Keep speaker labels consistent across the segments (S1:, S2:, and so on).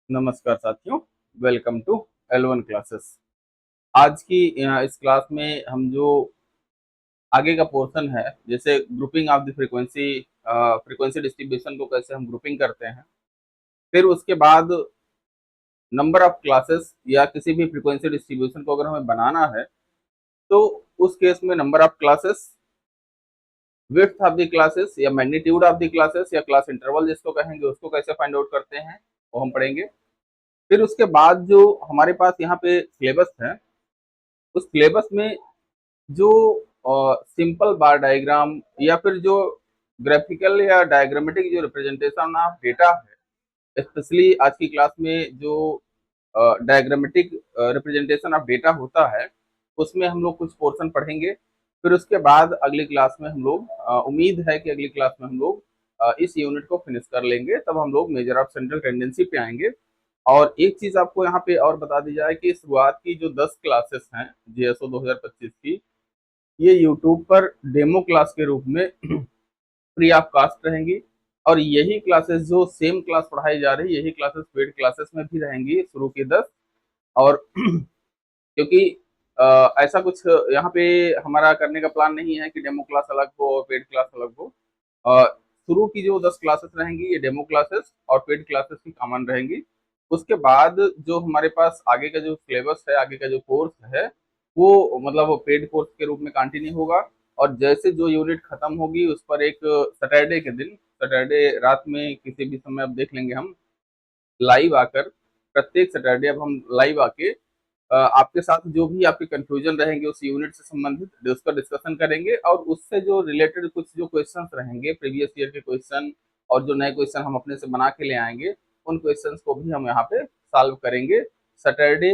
S1: नमस्कार साथियों, welcome to L1 classes. आज की इस क्लास में हम जो आगे का पोर्शन है, जैसे grouping of the frequency distribution को कैसे हम ग्रुपिंग करते हैं, फिर उसके बाद नंबर ऑफ क्लासेस या किसी भी फ्रीक्वेंसी डिस्ट्रीब्यूशन को अगर हमें बनाना है तो उस केस में number of classes, width of the classes या मैग्नीट्यूड ऑफ द क्लासेस या क्लास इंटरवल जिसको कहेंगे उसको कैसे फाइंड आउट करते हैं वो हम पढ़ेंगे। फिर उसके बाद जो हमारे पास यहाँ पे सिलेबस है, उस सिलेबस में जो सिंपल बार डायग्राम या फिर जो ग्राफिकल या डायग्रामेटिक जो रिप्रेजेंटेशन ऑफ डेटा है, स्पेशली आज की क्लास में जो डायग्रामेटिक रिप्रेजेंटेशन ऑफ डेटा होता है उसमें हम लोग कुछ पोर्शन पढ़ेंगे। फिर उसके बाद अगली क्लास में हम लोग उम्मीद है कि अगली क्लास में हम लोग इस यूनिट को फिनिश कर लेंगे, तब हम लोग मेजर ऑफ सेंट्रल टेंडेंसी पे आएंगे। और एक चीज आपको यहाँ पे और बता दी जाए कि शुरुआत की जो 10 क्लासेस हैं जीएसओ 2025 की, ये यूट्यूब पर डेमो क्लास के रूप में फ्री ऑफ कास्ट रहेंगी। और यही क्लासेस जो सेम क्लास पढ़ाई जा रही है, यही क्लासेस पेड क्लासेस में भी रहेंगी शुरू की 10। और क्योंकि ऐसा कुछ यहाँ पे हमारा करने का प्लान नहीं है कि डेमो क्लास अलग हो और पेड क्लास अलग हो। शुरू की जो 10 क्लासेस रहेंगी ये डेमो क्लासेस और पेड क्लासेस की कॉमन रहेंगी। उसके बाद जो हमारे पास आगे का जो सिलेबस है, आगे का जो कोर्स है, वो मतलब पेड कोर्स के रूप में कंटिन्यू होगा। और जैसे जो यूनिट खत्म होगी उस पर एक सैटरडे के दिन, सैटरडे रात में किसी भी समय अब देख लेंगे हम लाइव आकर, प्रत्येक सैटरडे अब हम लाइव आके आपके साथ जो भी आपके कंफ्यूजन रहेंगे उस यूनिट से संबंधित उसका डिस्कशन करेंगे। और उससे जो रिलेटेड कुछ जो क्वेश्चंस रहेंगे, प्रीवियस ईयर के क्वेश्चन और जो नए क्वेश्चन हम अपने से बना के ले आएंगे, उन क्वेश्चंस को भी हम यहाँ पे सॉल्व करेंगे सैटरडे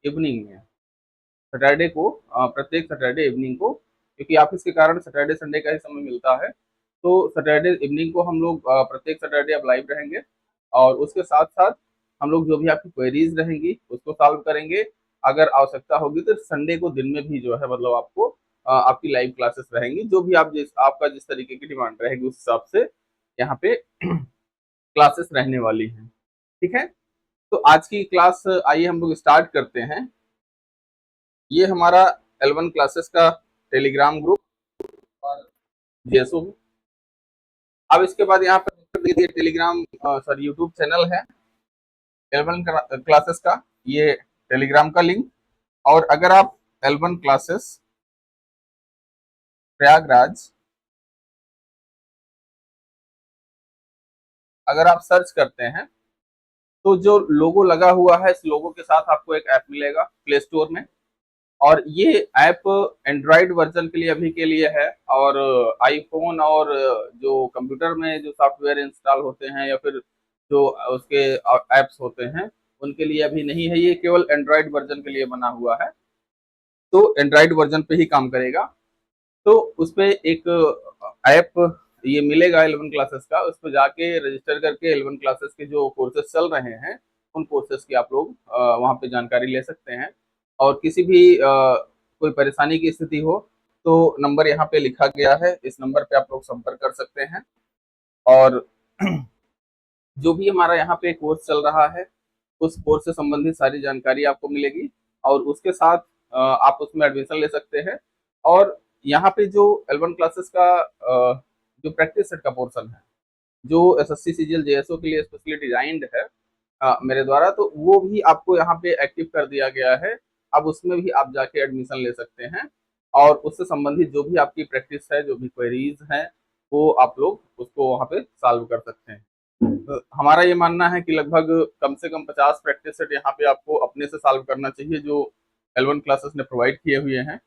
S1: इवनिंग में। सैटरडे को प्रत्येक सैटरडे इवनिंग को, क्योंकि ऑफिस के कारण सैटरडे संडे का ही समय मिलता है, तो सैटरडे इवनिंग को हम लोग प्रत्येक सैटरडे अब लाइव रहेंगे। और उसके साथ साथ हम लोग जो भी आपकी क्वेरीज रहेंगी उसको सॉल्व करेंगे। अगर आवश्यकता होगी तो संडे को दिन में भी जो है मतलब आपको आपकी लाइव क्लासेस रहेंगी, जो भी आपका जिस तरीके की डिमांड रहेगी उस हिसाब से यहाँ पे क्लासेस रहने वाली हैं। ठीक है, तो आज की क्लास आइए हम लोग स्टार्ट करते हैं। ये हमारा L1 क्लासेस का टेलीग्राम ग्रुप और जेसो। अब इसके बाद यहाँ पर टेलीग्राम सॉरी यूट्यूब चैनल है L1 क्लासेस का, ये टेलीग्राम का लिंक। और अगर आप L1 क्लासेस प्रयागराज अगर आप सर्च करते हैं तो जो लोगो लगा हुआ है, इस लोगो के साथ आपको एक ऐप मिलेगा प्ले स्टोर में। और ये ऐप एंड्रॉयड वर्जन के लिए अभी के लिए है, और आईफोन और जो कंप्यूटर में जो सॉफ्टवेयर इंस्टॉल होते हैं या फिर जो उसके एप्स होते हैं उनके लिए अभी नहीं है, ये केवल एंड्रॉयड वर्जन के लिए बना हुआ है। तो एंड्रॉयड वर्जन पे ही काम करेगा। तो उस पर एक ऐप ये मिलेगा L1 क्लासेस का, उस पर जाके रजिस्टर करके L1 क्लासेस के जो कोर्सेज चल रहे हैं उन कोर्सेज की आप लोग वहाँ पे जानकारी ले सकते हैं। और किसी भी कोई परेशानी की स्थिति हो तो नंबर यहाँ पे लिखा गया है, इस नंबर पे आप लोग संपर्क कर सकते हैं। और जो भी हमारा यहाँ पे कोर्स चल रहा है उस कोर्स से संबंधित सारी जानकारी आपको मिलेगी, और उसके साथ आप उसमें एडमिशन ले सकते हैं। और यहाँ पे जो L1 क्लासेस का जो प्रैक्टिस सेट का पोर्शन है, जो SSC CGL JSO के लिए स्पेशली डिजाइंड है मेरे द्वारा, तो वो भी आपको यहाँ पे एक्टिव कर दिया गया है। अब उसमें भी आप जाके एडमिशन ले सकते हैं, और उससे संबंधित जो भी आपकी प्रैक्टिस है, जो भी क्वेरीज हैं, वो आप लोग उसको वहाँ पे सॉल्व कर सकते हैं। हमारा ये मानना है कि लगभग कम से कम 50 प्रैक्टिस सेट यहाँ पे आपको अपने से सॉल्व करना चाहिए, जो L1 क्लासेस ने प्रोवाइड किए हुए हैं।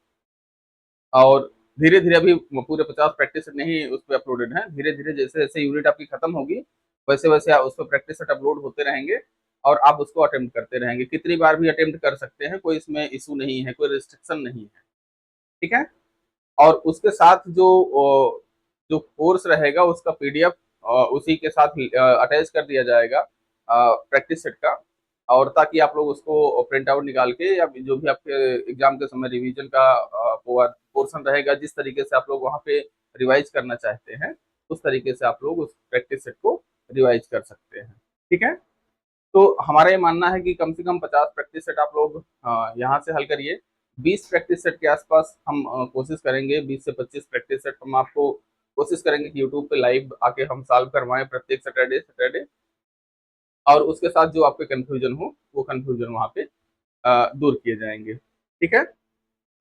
S1: और धीरे धीरे अभी पूरे 50 प्रैक्टिस सेट नहीं उस पर अपलोडेड हैं, धीरे धीरे जैसे जैसे यूनिट आपकी खत्म होगी वैसे वैसे उस पर प्रैक्टिस सेट अपलोड होते रहेंगे, और आप उसको अटेम्प्ट करते रहेंगे। कितनी बार भी अटेम्प्ट कर सकते हैं, कोई इसमें इशू नहीं है, कोई रिस्ट्रिक्शन नहीं है। ठीक है, और उसके साथ जो जो कोर्स रहेगा उसका PDF उसी के साथ अटैच कर दिया जाएगा प्रैक्टिस सेट का। और ताकि आप लोग उसको प्रिंट आउट निकाल के, या जो भी आपके एग्जाम के समय रिवीजन का पोर्शन रहेगा, जिस तरीके से आप लोग वहाँ पे रिवाइज करना चाहते हैं उस तरीके से आप लोग उस प्रैक्टिस सेट को रिवाइज कर सकते हैं। ठीक है, तो हमारा ये मानना है कि कम से कम 50 प्रैक्टिस सेट आप लोग यहाँ से हल करिए। 20 प्रैक्टिस सेट के आसपास हम कोशिश करेंगे, 20 से 25 प्रैक्टिस सेट हम आपको कोशिश करेंगे कि यूट्यूब पे लाइव आके हम सॉल्व करवाएं प्रत्येक सैटरडे सैटरडे, और उसके साथ जो आपके कंफ्यूजन हो वो कंफ्यूजन वहाँ पे दूर किए जाएंगे। ठीक है।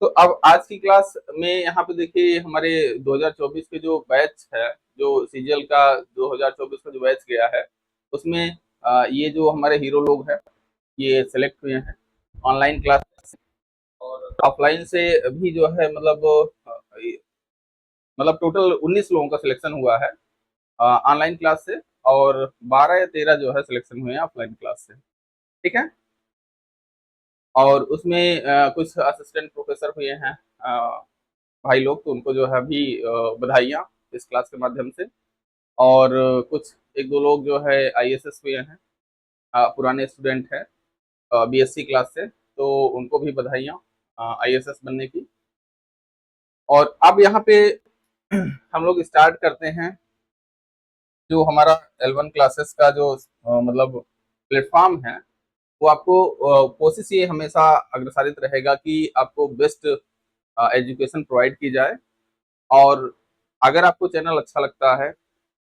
S1: तो अब आज की क्लास में यहाँ पे देखिए हमारे 2024 के जो बैच है, जो सीजीएल का 2024 का जो बैच गया है, उसमें ये जो हमारे हीरो लोग हैं ये सेलेक्ट हुए हैं ऑनलाइन क्लास, और ऑफलाइन से भी जो है मतलब टोटल 19 लोगों का सिलेक्शन हुआ है ऑनलाइन क्लास से, और 12 या 13 जो है सिलेक्शन हुए हैं ऑफलाइन क्लास से। ठीक है। और उसमें कुछ असिस्टेंट प्रोफेसर हुए हैं भाई लोग, तो उनको जो है अभी बधाइयाँ इस क्लास के माध्यम से। और कुछ एक दो लोग जो है आईएएस हुए हैं, पुराने स्टूडेंट हैं बीएससी क्लास से, तो उनको भी बधाइयाँ आईएएस बनने की। और अब यहाँ पे हम लोग स्टार्ट करते हैं जो हमारा L1 क्लासेस का जो मतलब प्लेटफॉर्म है, वो आपको कोशिश ये हमेशा अग्रसारित रहेगा कि आपको बेस्ट एजुकेशन प्रोवाइड की जाए। और अगर आपको चैनल अच्छा लगता है,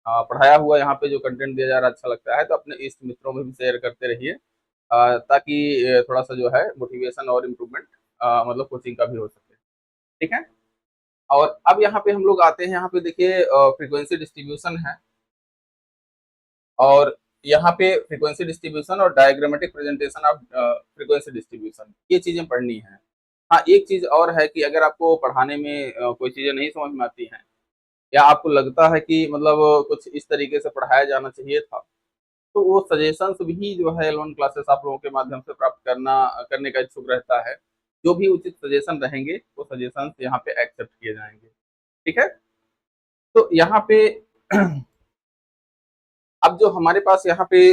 S1: पढ़ाया हुआ यहाँ पे जो कंटेंट दिया जा रहा है अच्छा लगता है, तो अपने इष्ट मित्रों में भी शेयर करते रहिए, ताकि थोड़ा सा जो है मोटिवेशन और इम्प्रूवमेंट मतलब कोचिंग का भी हो सके। ठीक है। और अब यहाँ पे हम लोग आते हैं, यहाँ पे देखिए फ्रीक्वेंसी डिस्ट्रीब्यूशन है, और यहाँ पे फ्रीक्वेंसी डिस्ट्रीब्यूशन और diagrammatic presentation of frequency distribution, ये चीजें पढ़नी है। हाँ, एक चीज और है कि अगर आपको पढ़ाने में कोई चीजें नहीं समझ में आती हैं, या आपको लगता है कि मतलब कुछ इस तरीके से पढ़ाया जाना चाहिए था, तो वो सजेशंस भी जो है L1 क्लासेस आप लोगों के माध्यम से प्राप्त करने का इच्छुक रहता है। जो भी उचित सजेशन रहेंगे वो सजेशंस यहाँ पे एक्सेप्ट किए जाएंगे। ठीक है। तो यहाँ पे अब जो हमारे पास यहाँ पे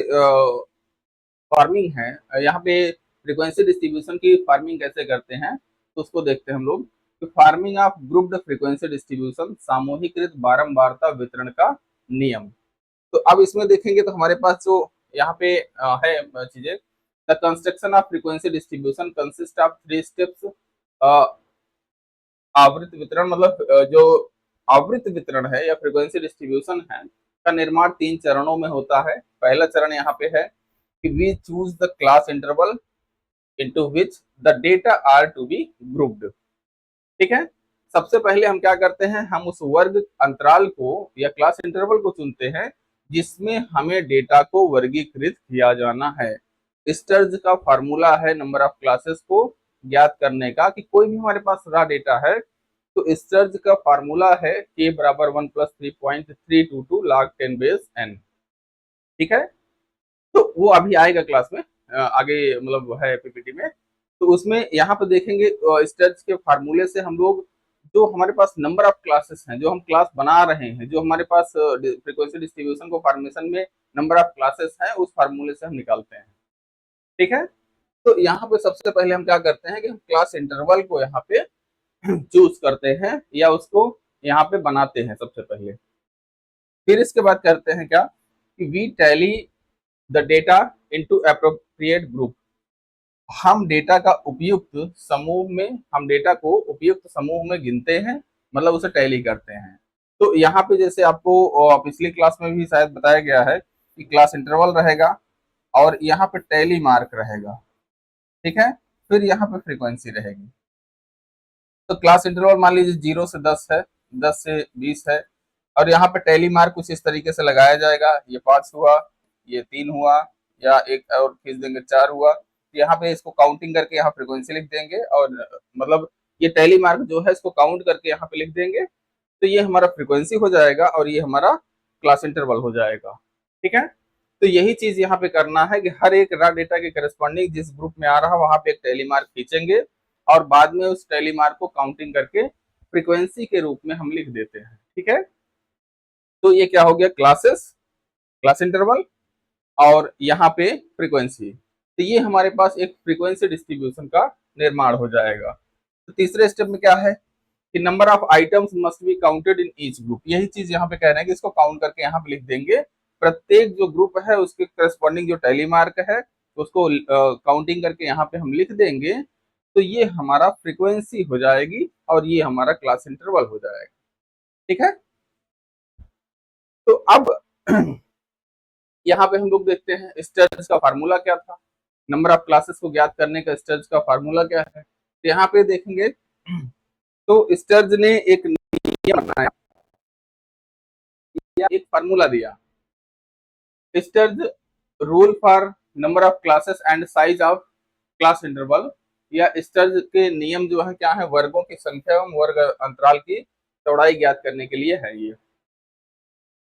S1: फार्मिंग है, यहाँ पे फ्रीक्वेंसी डिस्ट्रीब्यूशन की फार्मिंग कैसे करते हैं, तो उसको देखते हैं हम लोग। तो forming of grouped frequency distribution, सामूहिकृत बारंबारता वितरण का नियम। तो अब इसमें देखेंगे तो हमारे पास जो यहाँ पे है चीजें, the construction of frequency distribution consist of 3 steps. आवृत्ति वितरण मतलब जो आवृत्ति वितरण है या फ्रीक्वेंसी डिस्ट्रीब्यूशन है का निर्माण 3 चरणों में होता है। पहला चरण यहाँ पे है कि we choose the class interval into which the data are to be grouped। ठीक है। सबसे पहले हम क्या करते हैं, हम उस वर्ग अंतराल को या क्लास इंटरवल को चुनते हैं जिसमें हमें डेटा को वर्गीकृत किया जाना है। स्टर्ज का फार्मूला है नंबर ऑफ क्लासेस को ज्ञात करने का, कि कोई भी हमारे पास रॉ डेटा है तो स्टर्ज का फार्मूला है k बराबर 1 + 3.322 log 10 बेस n। ठीक है। तो वो अभी आएगा क्लास में, आगे मतलब है पीपीटी में। तो उसमें यहाँ पे देखेंगे स्टर्ज के फार्मूले से हम लोग जो हमारे पास नंबर ऑफ क्लासेस हैं, जो हम क्लास बना रहे हैं, जो हमारे पास फ्रीक्वेंसी डिस्ट्रीब्यूशन को फॉर्मेशन में नंबर ऑफ क्लासेस हैं, उस फार्मूले से हम निकालते हैं। ठीक है। तो यहाँ पे सबसे पहले हम क्या करते हैं कि हम क्लास इंटरवल को यहाँ पे चूज करते हैं या उसको यहाँ पे बनाते हैं सबसे पहले। फिर इसके बाद करते हैं क्या कि we tally the data into appropriate group. हम डेटा का उपयुक्त समूह में, हम डेटा को उपयुक्त समूह में गिनते हैं, मतलब उसे टैली करते हैं। तो यहाँ पे जैसे आपको पिछली क्लास में भी शायद बताया गया है कि क्लास इंटरवल रहेगा और यहाँ पे टैली मार्क रहेगा। ठीक है। फिर यहाँ पे फ्रीक्वेंसी रहेगी। तो क्लास इंटरवल मान लीजिए 0 से 10 है, 10 से 20 है, और यहाँ पे टैली मार्क कुछ इस तरीके से लगाया जाएगा, ये 5 हुआ, ये 3 हुआ, या एक और खींच देंगे 4 हुआ। तो यहाँ पे इसको काउंटिंग करके यहाँ फ्रीक्वेंसी लिख देंगे, और मतलब ये टैली मार्क जो है इसको काउंट करके यहाँ पे लिख देंगे, तो ये हमारा फ्रीक्वेंसी हो जाएगा और ये हमारा क्लास इंटरवल हो जाएगा। ठीक है। तो यही चीज यहाँ पे करना है कि हर एक रॉ डेटा के करस्पॉन्डिंग जिस ग्रुप में आ रहा है वहां पे एक टैली मार्क खींचेंगे, और बाद में उस टैली मार्क को काउंटिंग करके फ्रीक्वेंसी के रूप में हम लिख देते हैं। ठीक है। तो ये क्या हो गया, क्लासेस, क्लास इंटरवल, और यहाँ पे फ्रीक्वेंसी। तो ये हमारे पास एक फ्रीक्वेंसी डिस्ट्रीब्यूशन का निर्माण हो जाएगा। तो तीसरे स्टेप में क्या है कि number of items must be counted in each group. यही चीज यहाँ पे कह रहे हैं कि इसको काउंट करके यहाँ पे लिख देंगे प्रत्येक जो ग्रुप है उसके करस्पॉन्डिंग जो टैली मार्क है उसको काउंटिंग करके यहाँ पे हम लिख देंगे, तो ये हमारा फ्रीक्वेंसी हो जाएगी और ये हमारा क्लास इंटरवल हो जाएगा। ठीक है, तो अब यहाँ पे हम लोग देखते हैं स्टर्ज का फार्मूला क्या था, नंबर ऑफ क्लासेस को ज्ञात करने का स्टर्ज का फार्मूला क्या है। तो यहाँ पे देखेंगे तो स्टर्ज ने एक नियम बनाया, एक फार्मूला दिया, Sturges rule for number of classes and size of class interval, या स्टर्ज के नियम जो है क्या है, वर्गों की संख्या एवं वर्ग अंतराल की चौड़ाई ज्ञात करने के लिए है। ये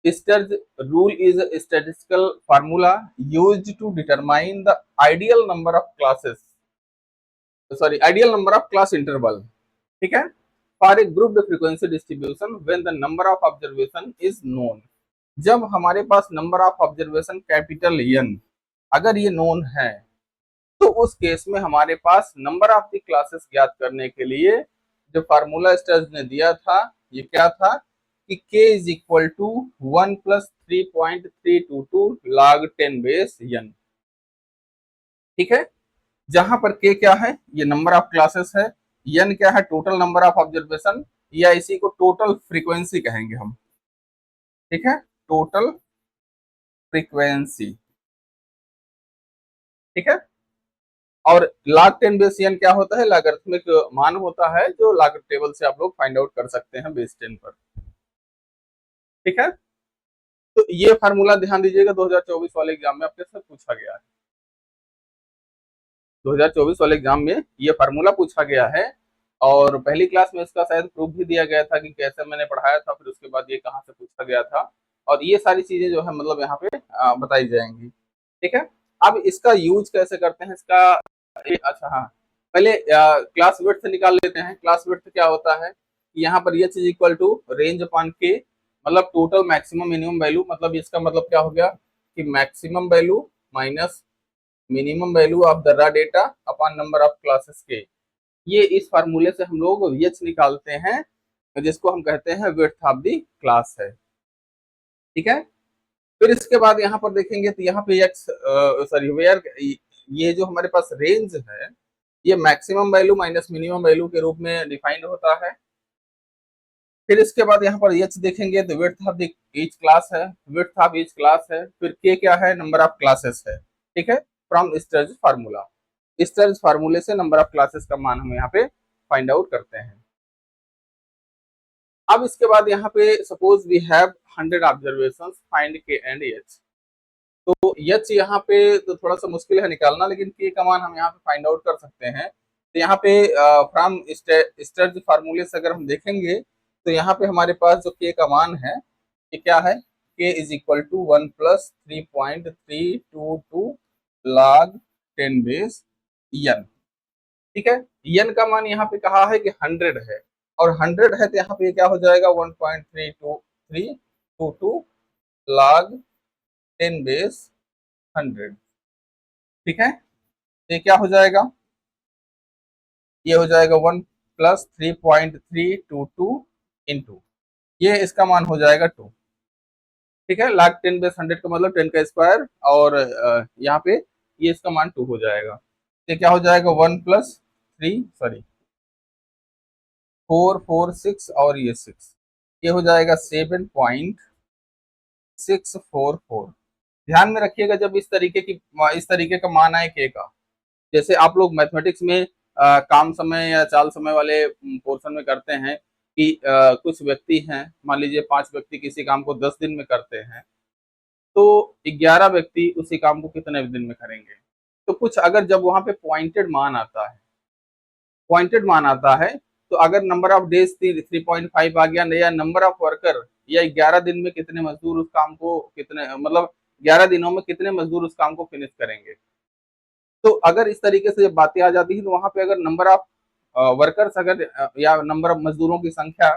S1: Sturge rule is a statistical formula used to determine the ideal number of classes, ideal number of class interval. ठीक है, for a grouped frequency distribution when the number of observation is known. जब हमारे पास number of observation capital n अगर ये known है, तो उस केस में हमारे पास नंबर ऑफ द क्लासेस ज्ञात करने के लिए जो फार्मूला स्टर्ज ने दिया था ये क्या था कि k is equal to 1 plus 3.322 log 10 base n। ठीक है, जहां पर k क्या है, ये नंबर ऑफ क्लासेस है, n क्या है, टोटल नंबर ऑफ ऑब्जर्वेशन, या इसी को टोटल फ्रीक्वेंसी कहेंगे हम। ठीक है, टोटल फ्रीक्वेंसी। ठीक है, और log 10 बेस n क्या होता है, लॉगरिथमिक मान होता है जो लॉग टेबल से आप लोग फाइंड आउट कर सकते हैं बेस 10 पर। ठीक है, तो ये फार्मूला ध्यान दीजिएगा 2024 वाले एग्जाम में आपके से पूछा गया है। 2024 वाले एग्जाम में ये फार्मूला पूछा गया है, और पहली क्लास में इसका शायद प्रूफ भी दिया गया था कि कैसे मैंने पढ़ाया था, फिर उसके बाद ये कहाँ से पूछा गया था, और ये सारी चीजें जो है मतलब यहाँ पे बताई जाएंगी। ठीक है, अब इसका यूज कैसे करते हैं इसका, अच्छा हाँ, पहले क्लास विड्थ निकाल लेते हैं। क्लास विड्थ क्या होता है, यहाँ पर H is equal to range upon K, मतलब टोटल मैक्सिमम मिनिमम वैल्यू, मतलब इसका मतलब क्या हो गया कि maximum value minus minimum value of the raw data upon number of classes के। ये इस फार्मूले से हम लोग एच निकालते हैं, जिसको हम कहते हैं विड्थ ऑफ द क्लास है। ठीक है, फिर इसके बाद यहाँ पर देखेंगे तो यहाँ पे एक्स सॉरी वेयर, ये जो हमारे पास रेंज है ये maximum value minus minimum value के रूप में डिफाइंड होता है। फिर इसके बाद यहाँ पर एच देखेंगे तो विड्थ ऑफ ईच क्लास है, विड्थ ऑफ ईच क्लास है, फिर के क्या है, नंबर ऑफ क्लासेस है। ठीक है, फ्रॉम स्टर्ज फार्मूला, स्टर्ज फार्मूले से नंबर ऑफ क्लासेस का मान हम यहाँ पे फाइंड आउट करते हैं। अब इसके बाद यहाँ पे suppose we have 100 observations, find K and H. तो एच यहाँ पे तो थोड़ा सा मुश्किल है निकालना, लेकिन के का मान हम यहाँ पे फाइंड आउट कर सकते हैं। तो यहाँ पे फ्रॉम स्टर्ज फार्मूले से अगर हम देखेंगे तो यहाँ पे हमारे पास जो के का मान है ये क्या है, K is equal to 1 plus 3.322 log 10 base n। ठीक है, n का मान यहाँ पे कहा है कि 100 है, और 100 है तो यहाँ पे क्या हो जाएगा 1.32322 log 10 बेस 100। ठीक है, ये क्या हो जाएगा, ये हो जाएगा 1 प्लस 3.322 इंटू, ये इसका मान हो जाएगा 2। ठीक है, log 10 बेस 100 का मतलब 10 का स्क्वायर, और यहाँ पे ये इसका मान 2 हो जाएगा। ये क्या हो जाएगा 1 प्लस 446 और ये 6, ये हो जाएगा 7.644। ध्यान में रखिएगा जब इस तरीके का मान आए के का, जैसे आप लोग मैथमेटिक्स में काम समय या चाल समय वाले पोर्शन में करते हैं कि कुछ व्यक्ति हैं, मान लीजिए 5 व्यक्ति किसी काम को 10 दिन में करते हैं, तो 11 व्यक्ति उसी काम को कितने दिन में करेंगे। तो कुछ अगर जब वहां पे पॉइंटेड मान आता है, तो अगर नंबर ऑफ डेज 3.5 आ गया, या नंबर ऑफ वर्कर, या 11 दिन में कितने मजदूर उस काम को, कितने मतलब 11 दिनों में कितने मजदूर उस काम को फिनिश करेंगे। तो अगर इस तरीके से जब बातें आ जाती है तो वहां पे अगर नंबर ऑफ वर्कर्स अगर या नंबर ऑफ मजदूरों की संख्या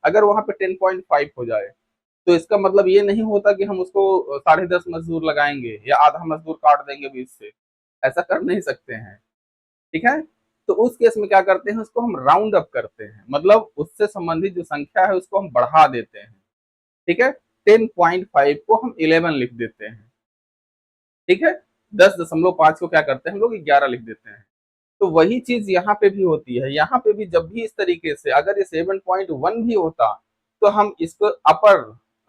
S1: अगर वहां पे 10.5 हो जाए, तो इसका मतलब ये नहीं होता कि हम उसको 10.5 मजदूर लगाएंगे या आधा मजदूर काट देंगे बीच से, ऐसा कर नहीं सकते हैं। ठीक है, तो उस केस में क्या करते हैं, उसको हम राउंड अप करते हैं, मतलब उससे संबंधित जो संख्या है उसको हम बढ़ा देते हैं। ठीक है, 10.5 को हम 11 लिख देते हैं, ठीक है। 10.5 को क्या करते हैं हम लोग 11 लिख देते हैं। तो वही चीज यहाँ पे भी होती है। यहाँ पे भी जब भी इस तरीके से अगर ये 7.1 भी होता तो हम इसको अपर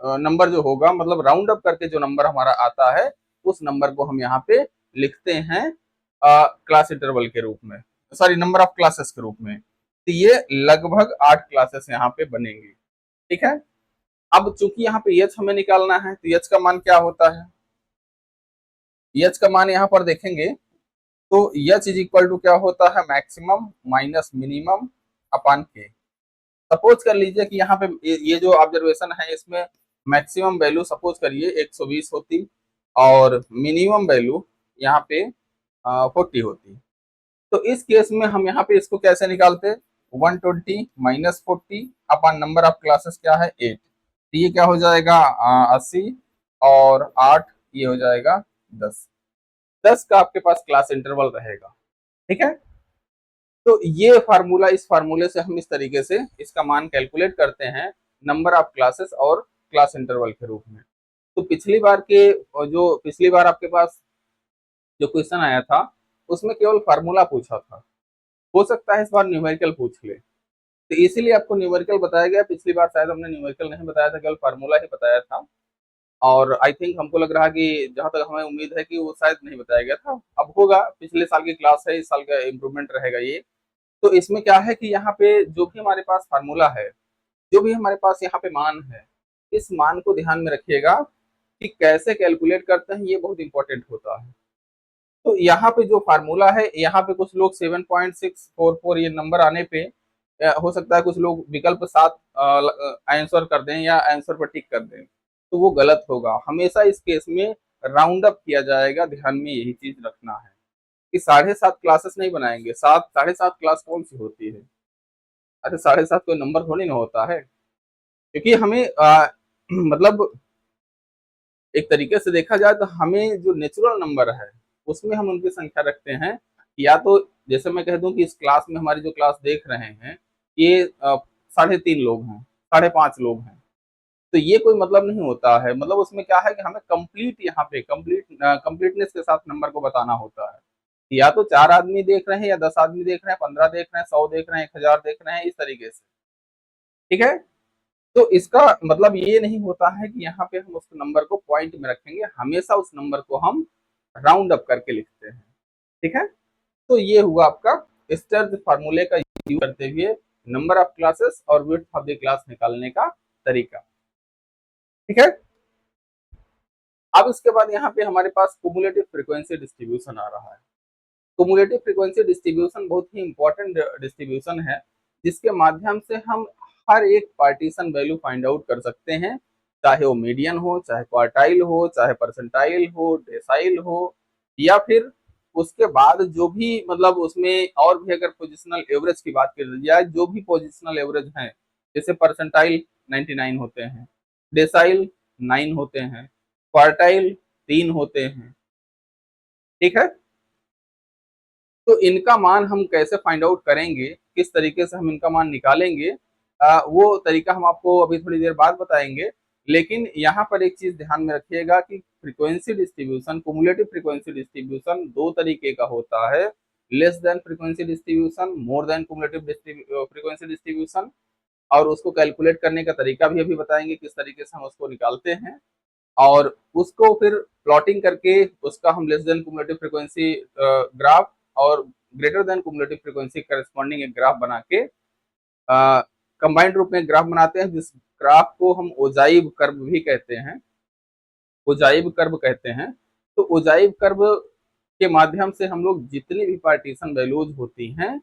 S1: नंबर जो होगा, मतलब राउंड अप करके जो नंबर हमारा आता है उस नंबर को हम यहाँ पे लिखते हैं क्लास इंटरवल के रूप में, सॉरी नंबर ऑफ क्लासेस के रूप में। तो ये लगभग 8 क्लासेस यहाँ पे बनेंगी, ठीक है। अब चूंकि यहाँ पे एच हमें निकालना है तो एच का मान क्या होता है, एच का मान यहाँ पर देखेंगे तो एच इज इक्वल टू क्या होता है, मैक्सिमम माइनस मिनिमम अपॉन के। सपोज कर लीजिए कि यहाँ पे ये जो ऑब्जर्वेशन है इसमें मैक्सिमम वैल्यू सपोज करिए 120 होती और मिनिमम वैल्यू यहाँ पे 40 होती। तो इस केस में हम यहाँ पे इसको कैसे निकालते, 120 minus 40 upon number of classes क्या है 8। तो ये क्या हो जाएगा 80 और 8 ये हो जाएगा 10। 10 का आपके पास क्लास इंटरवल रहेगा, ठीक है। तो ये फार्मूला, इस फार्मूले से हम इस तरीके से इसका मान कैलकुलेट करते हैं नंबर ऑफ क्लासेस और क्लास इंटरवल के रूप में। तो पिछली बार आपके पास जो क्वेश्चन आया था उसमें केवल फार्मूला पूछा था, हो सकता है इस बार न्यूमेरिकल पूछ ले, तो इसीलिए आपको न्यूमेरिकल बताया गया। पिछली बार शायद हमने न्यूमेरिकल नहीं बताया था, केवल फार्मूला ही बताया था। और आई थिंक हमको लग रहा कि जहां तक हमें उम्मीद है कि वो शायद नहीं बताया गया था, अब होगा। पिछले साल की क्लास है, इस साल का इम्प्रूवमेंट रहेगा ये। तो इसमें क्या है कि यहाँ पे जो भी हमारे पास फार्मूला है, जो भी हमारे पास यहाँ पे मान है, इस मान को ध्यान में रखिएगा कि कैसे कैलकुलेट करते हैं, ये बहुत इंपॉर्टेंट होता है। तो यहाँ पे जो फार्मूला है, यहाँ पे कुछ लोग 7.644 ये नंबर आने पे हो सकता है कुछ लोग विकल्प 7 आंसर कर दें या आंसर पर टिक कर दें, तो वो गलत होगा। हमेशा इस केस में राउंड अप किया जाएगा, ध्यान में यही चीज रखना है कि 7.5 क्लासेस नहीं बनाएंगे। 7.5 क्लास कौन सी होती है, अरे 7.5 कोई नंबर थोड़ी ना होता है। क्योंकि हमें मतलब एक तरीके से देखा जाए तो हमें जो नेचुरल नंबर है उसमें हम उनकी संख्या रखते हैं। या तो जैसे मैं कह दूं कि इस क्लास में, हमारी जो क्लास देख रहे हैं, ये 3.5 लोग हैं, 5.5 लोग हैं, तो ये कोई मतलब नहीं होता है। मतलब उसमें क्या है कि हमें कंप्लीट, यहाँ पे कंप्लीटनेस के साथ नंबर को बताना होता है। या तो 4 आदमी देख रहे हैं, या 10 आदमी देख रहे हैं, 15 देख रहे हैं, 100 देख रहे हैं, 1000 देख रहे हैं, इस तरीके से, ठीक है। तो इसका मतलब ये नहीं होता है कि यहाँ पे हम उस नंबर को पॉइंट में रखेंगे, हमेशा उस नंबर को हम राउंड अप करके लिखते हैं, ठीक है। तो ये हुआ आपका स्टर्ज फार्मूले का यूज करते हुए नंबर ऑफ क्लासेस और विड्थ ऑफ द क्लास निकालने का तरीका, ठीक है। अब इसके बाद यहाँ पे हमारे पास कुमुलेटिव फ्रीक्वेंसी डिस्ट्रीब्यूशन आ रहा है। कुमुलेटिव फ्रीक्वेंसी डिस्ट्रीब्यूशन बहुत ही इंपॉर्टेंट डिस्ट्रीब्यूशन है, जिसके माध्यम से हम हर एक पार्टीशन वैल्यू फाइंड आउट कर सकते हैं, चाहे वो मीडियन हो, चाहे क्वार्टाइल हो, चाहे परसेंटाइल हो, डेसाइल हो, या फिर उसके बाद जो भी, मतलब उसमें और भी अगर पोजिशनल एवरेज की बात कर जाए, जो भी पोजिशनल एवरेज हैं, जैसे परसेंटाइल 99 होते हैं, डेसाइल 9 होते हैं, क्वार्टाइल 3 होते हैं, ठीक है। तो इनका मान हम कैसे फाइंड आउट करेंगे, किस तरीके से हम इनका मान निकालेंगे, वो तरीका हम आपको अभी थोड़ी देर बाद बताएंगे। लेकिन यहाँ पर एक चीज ध्यान में रखिएगा कि frequency distribution, cumulative frequency distribution दो तरीके का होता है, लेस देन फ्रीक्वेंसी डिस्ट्रीब्यूशन, मोर देन कुमुलेटिव फ्रीक्वेंसी डिस्ट्रीब्यूशन। और उसको कैलकुलेट करने का तरीका भी अभी बताएंगे, किस तरीके से हम उसको निकालते हैं, और उसको फिर प्लॉटिंग करके उसका हम less than cumulative frequency graph और greater than cumulative frequency corresponding एक ग्राफ बना के कंबाइंड रूप में ग्राफ बनाते हैं, जिस ग्राफ को हम ओजाइव कर्व भी कहते हैं, ओजाइव कर्व कहते हैं। तो ओजाइव कर्व के माध्यम से हम लोग जितनी भी पार्टीशन वैल्यूज होती हैं,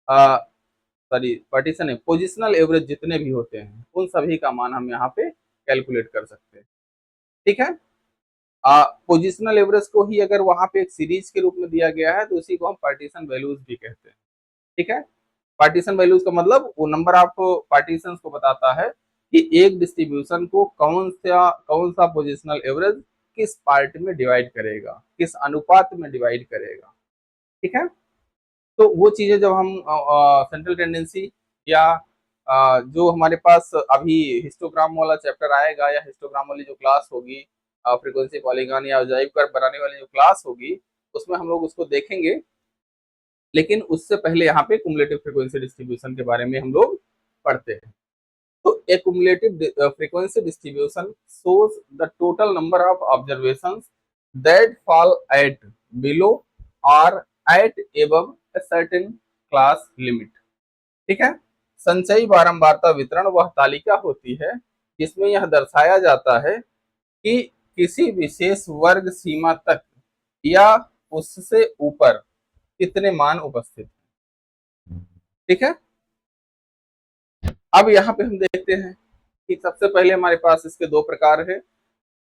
S1: सॉरी पार्टीशन है, पोजिशनल एवरेज जितने भी होते हैं, उन सभी का मान हम यहाँ पे कैलकुलेट कर सकते हैं, ठीक है। पोजिशनल एवरेज को ही अगर वहां पे एक सीरीज के रूप में दिया गया है तो उसी को हम पार्टीशन वैल्यूज भी कहते हैं, ठीक है। पार्टीशन वैल्यूज का मतलब वो नंबर ऑफ पार्टीशन को बताता है कि एक डिस्ट्रीब्यूशन को कौन सा पोजिशनल एवरेज किस पार्ट में डिवाइड करेगा, किस अनुपात में डिवाइड करेगा, ठीक है। तो वो चीजें जब हम सेंट्रल टेंडेंसी या जो हमारे पास अभी हिस्टोग्राम वाला चैप्टर आएगा या हिस्टोग्राम वाली जो क्लास होगी, फ्रीक्वेंसी पॉलीगॉन या अजाइब कर्व बनाने वाली जो क्लास होगी, उसमें हम लोग उसको देखेंगे। लेकिन उससे पहले यहाँ पे कुमुलेटिव फ्रीक्वेंसी डिस्ट्रीब्यूशन के बारे में हम लोग पढ़ते हैं। तो a cumulative frequency distribution shows the total number of observations that fall at below or at above a certain class limit। ठीक है, संचयी बारंबारता वितरण वह तालिका होती है जिसमें यह दर्शाया जाता है कि किसी विशेष वर्ग सीमा तक या उससे ऊपर कितने मान उपस्थित हैं। ठीक है, अब यहाँ पे हम देखते हैं कि सबसे पहले हमारे पास इसके दो प्रकार है।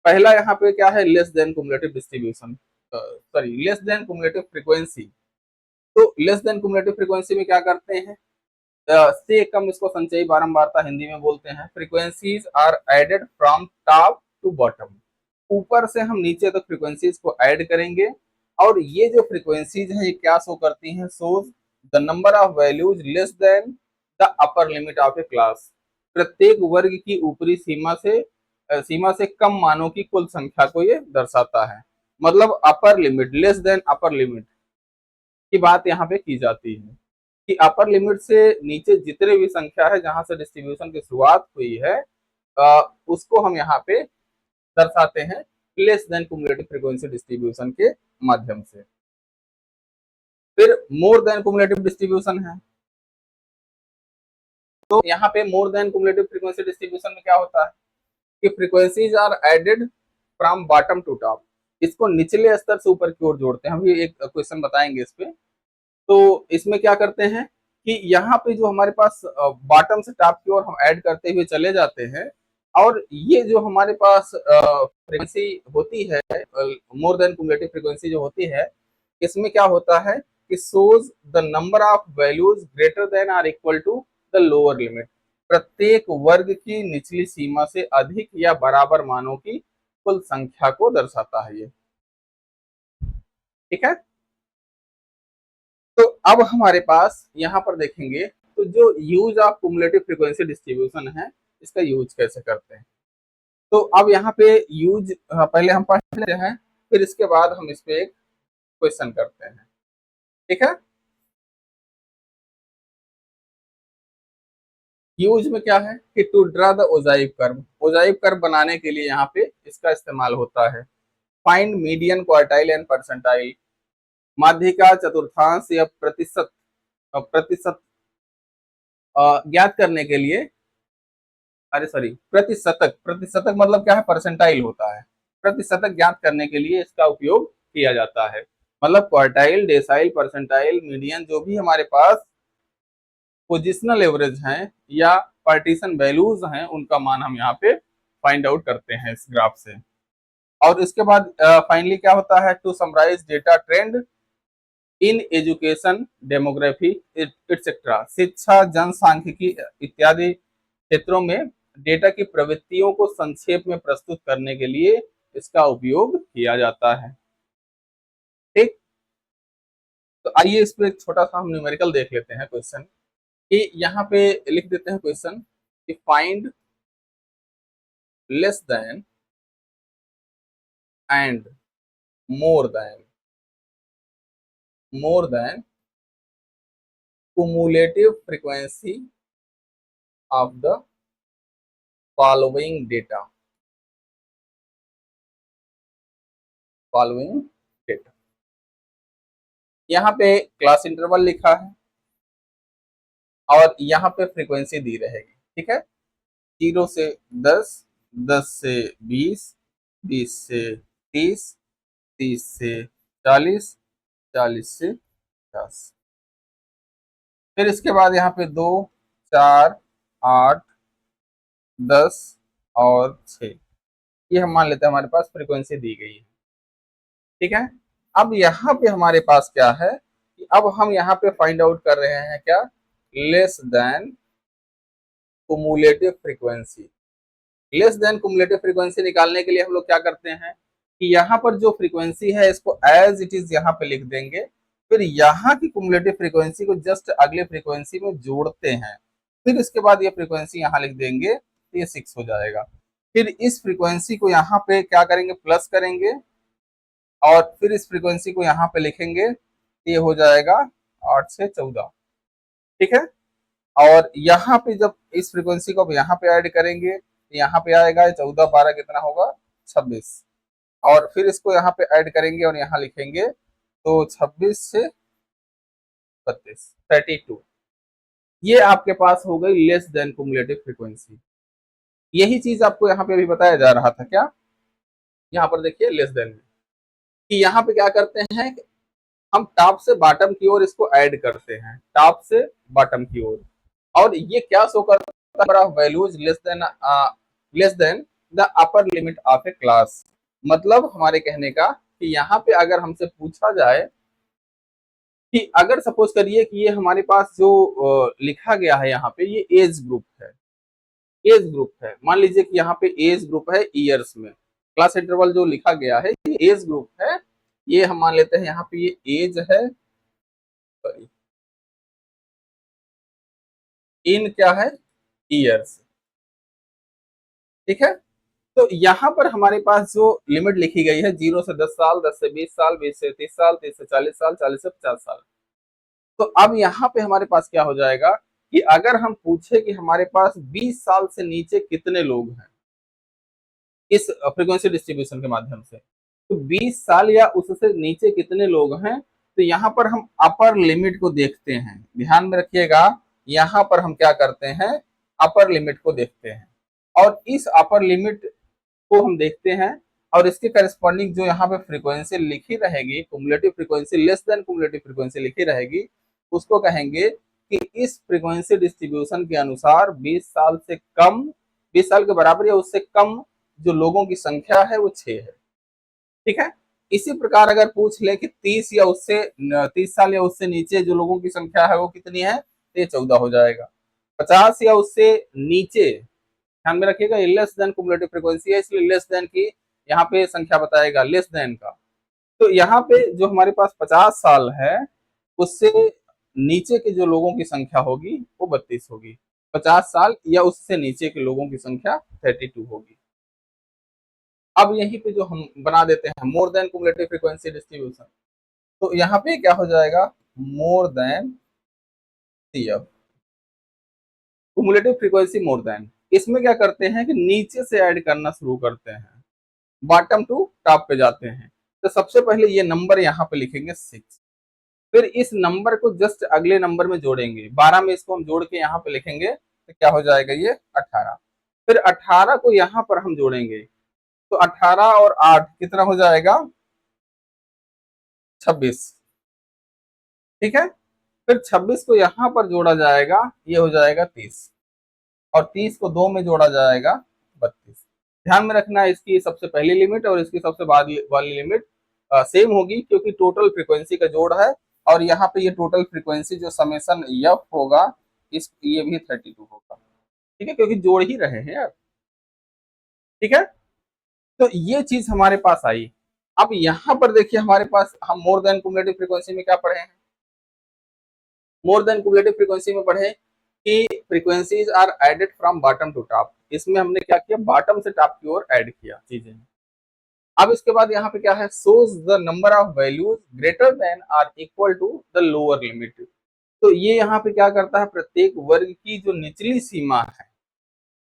S1: पहला यहाँ पे क्या है, less than cumulative distribution, sorry less than cumulative frequency. तो लेस देन कुमुलेटिव फ्रीक्वेंसी में क्या करते हैं, से कम, इसको संचयी बारंबारता हिंदी में बोलते हैं। Frequencies are added from top to bottom, ऊपर से हम नीचे तक फ्रीक्वेंसीज को ऐड करेंगे। और ये जो फ्रीक्वेंसीज हैं ये क्या शो करती हैं, shows the number of values less than the upper limit of A class. प्रत्येक वर्ग की ऊपरी सीमा से कम मानों की कुल संख्या को ये दर्शाता है। मतलब upper limit, less than upper limit की बात यहाँ पे की जाती है कि अपर लिमिट से नीचे जितने भी संख्या है जहां से डिस्ट्रीब्यूशन की शुरुआत हुई है, उसको हम यहाँ पे दर्शाते हैं less than cumulative frequency distribution के माध्यम से। फिर मोर देन कुमुलेटिव डिस्ट्रीब्यूशन है। तो यहाँ पे more than cumulative frequency distribution में क्या होता है कि frequencies are added from bottom to top, इसको निचले स्तर से ऊपर की ओर जोड़ते हैं। हम भी एक क्वेश्चन बताएंगे इस पे। तो इसमें क्या करते हैं कि यहाँ पे जो हमारे पास बॉटम से टॉप की ओर हम ऐड करते हुए चले जाते हैं, और ये जो हमारे पास फ्रीक्वेंसी होती है, मोर देन कुमुलेटिव फ्रीक्वेंसी जो होती है, इसमें क्या होता है कि shows the number of values greater than or equal to the lower limit. प्रत्येक वर्ग की निचली सीमा से अधिक या बराबर मानों की कुल संख्या को दर्शाता है ये। ठीक है, तो अब हमारे पास यहाँ पर देखेंगे तो जो use of cumulative frequency distribution है, इसका यूज कैसे करते हैं। तो अब यहाँ पे यूज पहले हम पढ़ लेते हैं, फिर इसके बाद हम इस पे एक क्वेश्चन करते हैं। ठीक है, यूज में क्या है कि to draw the ogive curve बनाने के लिए यहाँ पे इसका इस्तेमाल होता है। Find median, quartile and percentile, माध्यिका, चतुर्थांश या प्रतिशत प्रतिशत ज्ञात करने के लिए, अरे सॉरी, प्रतिशतक, प्रतिशतक मतलब क्या है, परसेंटाइल होता है। प्रतिशतक ज्ञात करने के लिए इसका उपयोग किया जाता है। मतलब क्वार्टाइल, डेसाइल, परसेंटाइल, मीडियन, जो भी हमारे पास पोजिशनल एवरेज हैं या पार्टीशन वैल्यूज हैं, उनका मान हम यहाँ पे फाइंड आउट करते हैं इस ग्राफ से। और इसके बाद फाइनली क्या होता है, to summarise data trend in education, demography etcetera, शिक्षा, जनसांख्यिकी इत्यादि क्षेत्रों में डेटा की प्रवृत्तियों को संक्षेप में प्रस्तुत करने के लिए इसका उपयोग किया जाता है। ठीक, तो आइए इस पे एक छोटा सा हम न्यूमेरिकल देख लेते हैं क्वेश्चन, कि यहाँ पे लिख देते हैं क्वेश्चन कि find less than and more than cumulative frequency of the following data। यहाँ पे क्लास इंटरवल लिखा है और यहाँ पे फ्रीक्वेंसी दी रहेगी। ठीक है, 0 से 10, 10 से 20, 20 से 30, 30 से 40, 40 से 50। फिर इसके बाद यहाँ पे 2, 4, 8, 10 और 6, ये हम मान लेते हैं हमारे पास फ्रीक्वेंसी दी गई है। ठीक है, अब यहाँ पे हमारे पास क्या है कि अब हम यहाँ पे फाइंड आउट कर रहे हैं क्या, less than cumulative frequency. Less than cumulative frequency निकालने के लिए हम लोग क्या करते हैं कि यहाँ पर जो फ्रीक्वेंसी है इसको एज इट इज यहाँ पे लिख देंगे, फिर यहाँ की कुमुलेटिव फ्रीक्वेंसी को जस्ट अगले फ्रीक्वेंसी में जोड़ते हैं। फिर इसके बाद ये फ्रीक्वेंसी यहाँ लिख देंगे तो ये 6 हो जाएगा। फिर इस फ्रीक्वेंसी को यहाँ पे क्या करेंगे, प्लस करेंगे और फिर इस फ्रीक्वेंसी को यहाँ पे लिखेंगे, ये हो जाएगा 8 से 14। ठीक है, और यहाँ पे जब इस फ्रीक्वेंसी को यहाँ पे ऐड करेंगे तो यहाँ पे आएगा 14 12 कितना होगा 26, और फिर इसको यहाँ पे ऐड करेंगे और यहाँ लिखेंगे तो 26 से 32 32। ये आपके पास हो गई लेस देन कुमुलेटिव फ्रीक्वेंसी। यही चीज आपको यहाँ पे अभी बताया जा रहा था क्या, यहाँ पर देखिए लेस देन कि यहाँ पे क्या करते हैं, हम टॉप से बॉटम की ओर इसको ऐड करते हैं, टॉप से बॉटम की ओर, और ये क्या शो करता है, values less than the upper limit of A class. मतलब हमारे कहने का कि यहाँ पे अगर हमसे पूछा जाए कि अगर सपोज करिए कि ये हमारे पास जो लिखा गया है यहाँ पे ये एज ग्रुप है, एज ग्रुप है, मान लीजिए कि यहाँ पे एज ग्रुप है ईयर्स में, क्लास इंटरवल जो लिखा गया है ये एज ग्रुप है, ये हम मान लेते हैं यहाँ पे ये एज है, सॉरी इन क्या है ईयर्स। ठीक है, तो यहाँ पर हमारे पास जो लिमिट लिखी गई है 0 से 10 साल, 10 से 20 साल, 20 से 30 साल, 30 से 40 साल, 40 से 50 साल। तो अब यहाँ पे हमारे पास क्या हो जाएगा कि अगर हम पूछे कि हमारे पास 20 साल से नीचे कितने लोग हैं इस फ्रीक्वेंसी डिस्ट्रीब्यूशन के माध्यम से, तो 20 साल या उससे नीचे कितने लोग हैं, तो यहाँ पर हम अपर लिमिट को देखते हैं, ध्यान में रखिएगा, यहाँ पर हम क्या करते हैं अपर लिमिट को देखते हैं, और इस अपर लिमिट को हम देखते हैं और इसके करस्पॉन्डिंग जो यहाँ पे फ्रीक्वेंसी लिखी रहेगी, cumulative frequency less than cumulative frequency लिखी रहेगी, उसको कहेंगे कि इस फ्रीक्वेंसी डिस्ट्रीब्यूशन के अनुसार 20 साल से कम, 20 साल के बराबर या उससे कम जो लोगों की संख्या है वो 6 है। ठीक है, इसी प्रकार अगर पूछ ले कि 30 या उससे 30 साल या उससे नीचे जो लोगों की संख्या है वो कितनी है, तो ये 14 हो जाएगा। 50 या उससे नीचे, ध्यान में रखिएगा ये लेस देन कुमुलेटिव फ्रीक्वेंसी है, इसलिए लेस देन की यहाँ पे संख्या बताएगा लेस देन का, तो यहाँ पे जो हमारे पास 50 साल है उससे नीचे के जो लोगों की संख्या होगी वो 32 होगी, 50 साल या उससे नीचे के लोगों की संख्या 32 होगी। अब यहीं पे जो हम बना देते हैं मोर देन कुमुलेटिव फ्रीक्वेंसी डिस्ट्रीब्यूशन, तो यहाँ पे क्या हो जाएगा more than CF, cumulative frequency more than. इसमें क्या करते हैं कि नीचे से ऐड करना शुरू करते हैं, बॉटम टू टॉप पे जाते हैं, तो सबसे पहले ये नंबर यहाँ पे लिखेंगे 6, फिर इस नंबर को जस्ट अगले नंबर में जोड़ेंगे, 12 में इसको हम जोड़ के यहाँ पे लिखेंगे तो क्या हो जाएगा ये 18, फिर 18 को यहाँ पर हम जोड़ेंगे तो 18 और 8 कितना हो जाएगा 26। ठीक है, फिर 26 को यहाँ पर जोड़ा जाएगा, ये हो जाएगा 30, और 30 को 2 में जोड़ा जाएगा 32। ध्यान में रखना इसकी सबसे पहली लिमिट और इसकी सबसे बाद वाली लिमिट सेम होगी क्योंकि टोटल फ्रीक्वेंसी का जोड़ है, और यहाँ पे ये टोटल फ्रीक्वेंसी जो समेसन एफ होगा इस ये भी 32 होगा। ठीक है, क्योंकि जोड़ ही रहे हैं यार। ठीक है, तो ये चीज हमारे पास आई। अब यहाँ पर देखिए हमारे पास हम मोर देन कुमुलेटिव फ्रीक्वेंसी में क्या पढ़े हैं, मोर देन कुमुलेटिव फ्रीक्वेंसी में पढ़े कि frequencies are added from bottom to top, इसमें हमने क्या किया बॉटम से टॉप की ओर ऐड किया चीजें। अब इसके बाद यहाँ पे क्या है shows the number of values greater than or equal to the lower limit, तो ये यहाँ पे क्या करता है प्रत्येक वर्ग की जो निचली सीमा है,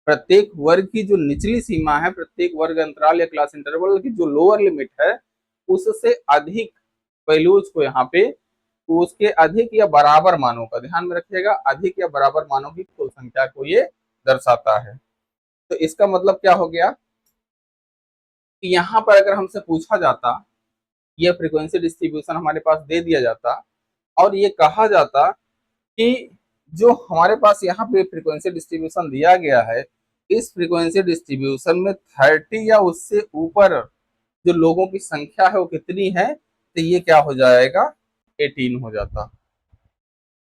S1: प्रत्येक वर्ग की जो निचली सीमा है, प्रत्येक वर्ग अंतराल या क्लास इंटरवल की जो लोअर लिमिट है उससे अधिक वैल्यूज को यहाँ पे उसके अधिक या बराबर मानों का, ध्यान में रखिएगा अधिक या बराबर मानों की कुल संख्या को ये दर्शाता है। तो इसका मतलब क्या हो गया कि यहाँ पर अगर हमसे पूछा जाता, ये फ्रीक्वेंसी डिस्ट्रीब्यूशन हमारे पास दे दिया जाता और ये कहा जाता कि जो हमारे पास यहाँ पे फ्रीक्वेंसी डिस्ट्रीब्यूशन दिया गया है इस फ्रीक्वेंसी डिस्ट्रीब्यूशन में 30 या उससे ऊपर जो लोगों की संख्या है वो कितनी है, तो ये क्या हो जाएगा 18 हो जाता।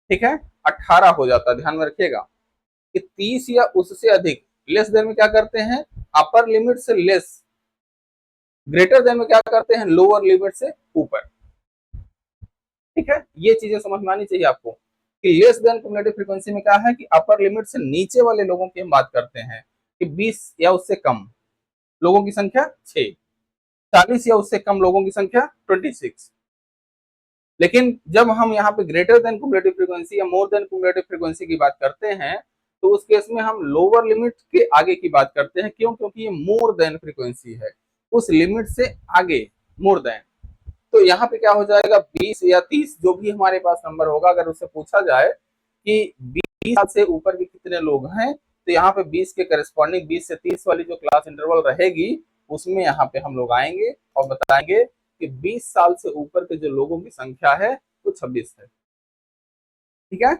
S1: ठीक है, 18 हो जाता, ध्यान में रखिएगा कि 30 या उससे अधिक, लेस देन में क्या करते हैं अपर लिमिट से लेस, ग्रेटर देन में क्या करते हैं लोअर लिमिट से ऊपर। ठीक है, ये चीजें समझ में आनी चाहिए आपको। कि लेस देन क्युमुलेटिव फ्रीक्वेंसी में क्या है कि अपर लिमिट से नीचे वाले लोगों की हम बात करते हैं कि 20 या उससे कम लोगों की संख्या 6, 40 या उससे कम लोगों की संख्या 26। लेकिन जब हम यहाँ पे ग्रेटर देन क्युमुलेटिव फ्रीक्वेंसी या मोर देन क्युमुलेटिव फ्रीक्वेंसी की बात करते हैं तो उस केस में हम लोअर लिमिट के आगे की बात करते हैं। क्यों? क्योंकि ये मोर देन फ्रीक्वेंसी है, उस लिमिट से आगे, मोर देन। तो यहाँ पे क्या हो जाएगा, 20 या 30 जो भी हमारे पास नंबर होगा, अगर उससे पूछा जाए कि 20 साल से ऊपर के कितने लोग हैं, तो यहाँ पे 20 के करस्पॉन्डिंग 20 से 30 वाली जो क्लास इंटरवल रहेगी उसमें यहाँ पे हम लोग आएंगे और बताएंगे कि 20 साल से ऊपर के जो लोगों की संख्या है वो 26 है। ठीक है,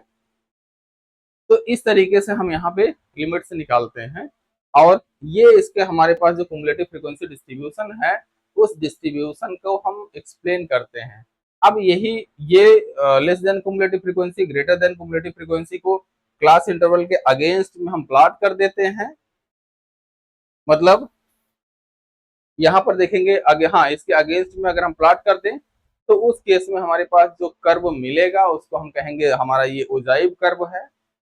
S1: तो इस तरीके से हम यहाँ पे लिमिट से निकालते हैं और ये इसके हमारे पास जो क्युमुलेटिव फ्रीक्वेंसी डिस्ट्रीब्यूशन है उस डिस्ट्रीब्यूशन को हम एक्सप्लेन करते हैं। अब यही ये less than cumulative frequency greater than cumulative frequency को क्लास इंटरवल के अगेंस्ट में हम प्लॉट कर देते हैं। मतलब यहाँ पर देखेंगे आगे, हाँ, इसके अगेंस्ट में अगर हम प्लॉट कर दें तो उस केस में हमारे पास जो कर्व मिलेगा उसको हम कहेंगे हमारा ये ओजाइव कर्व है।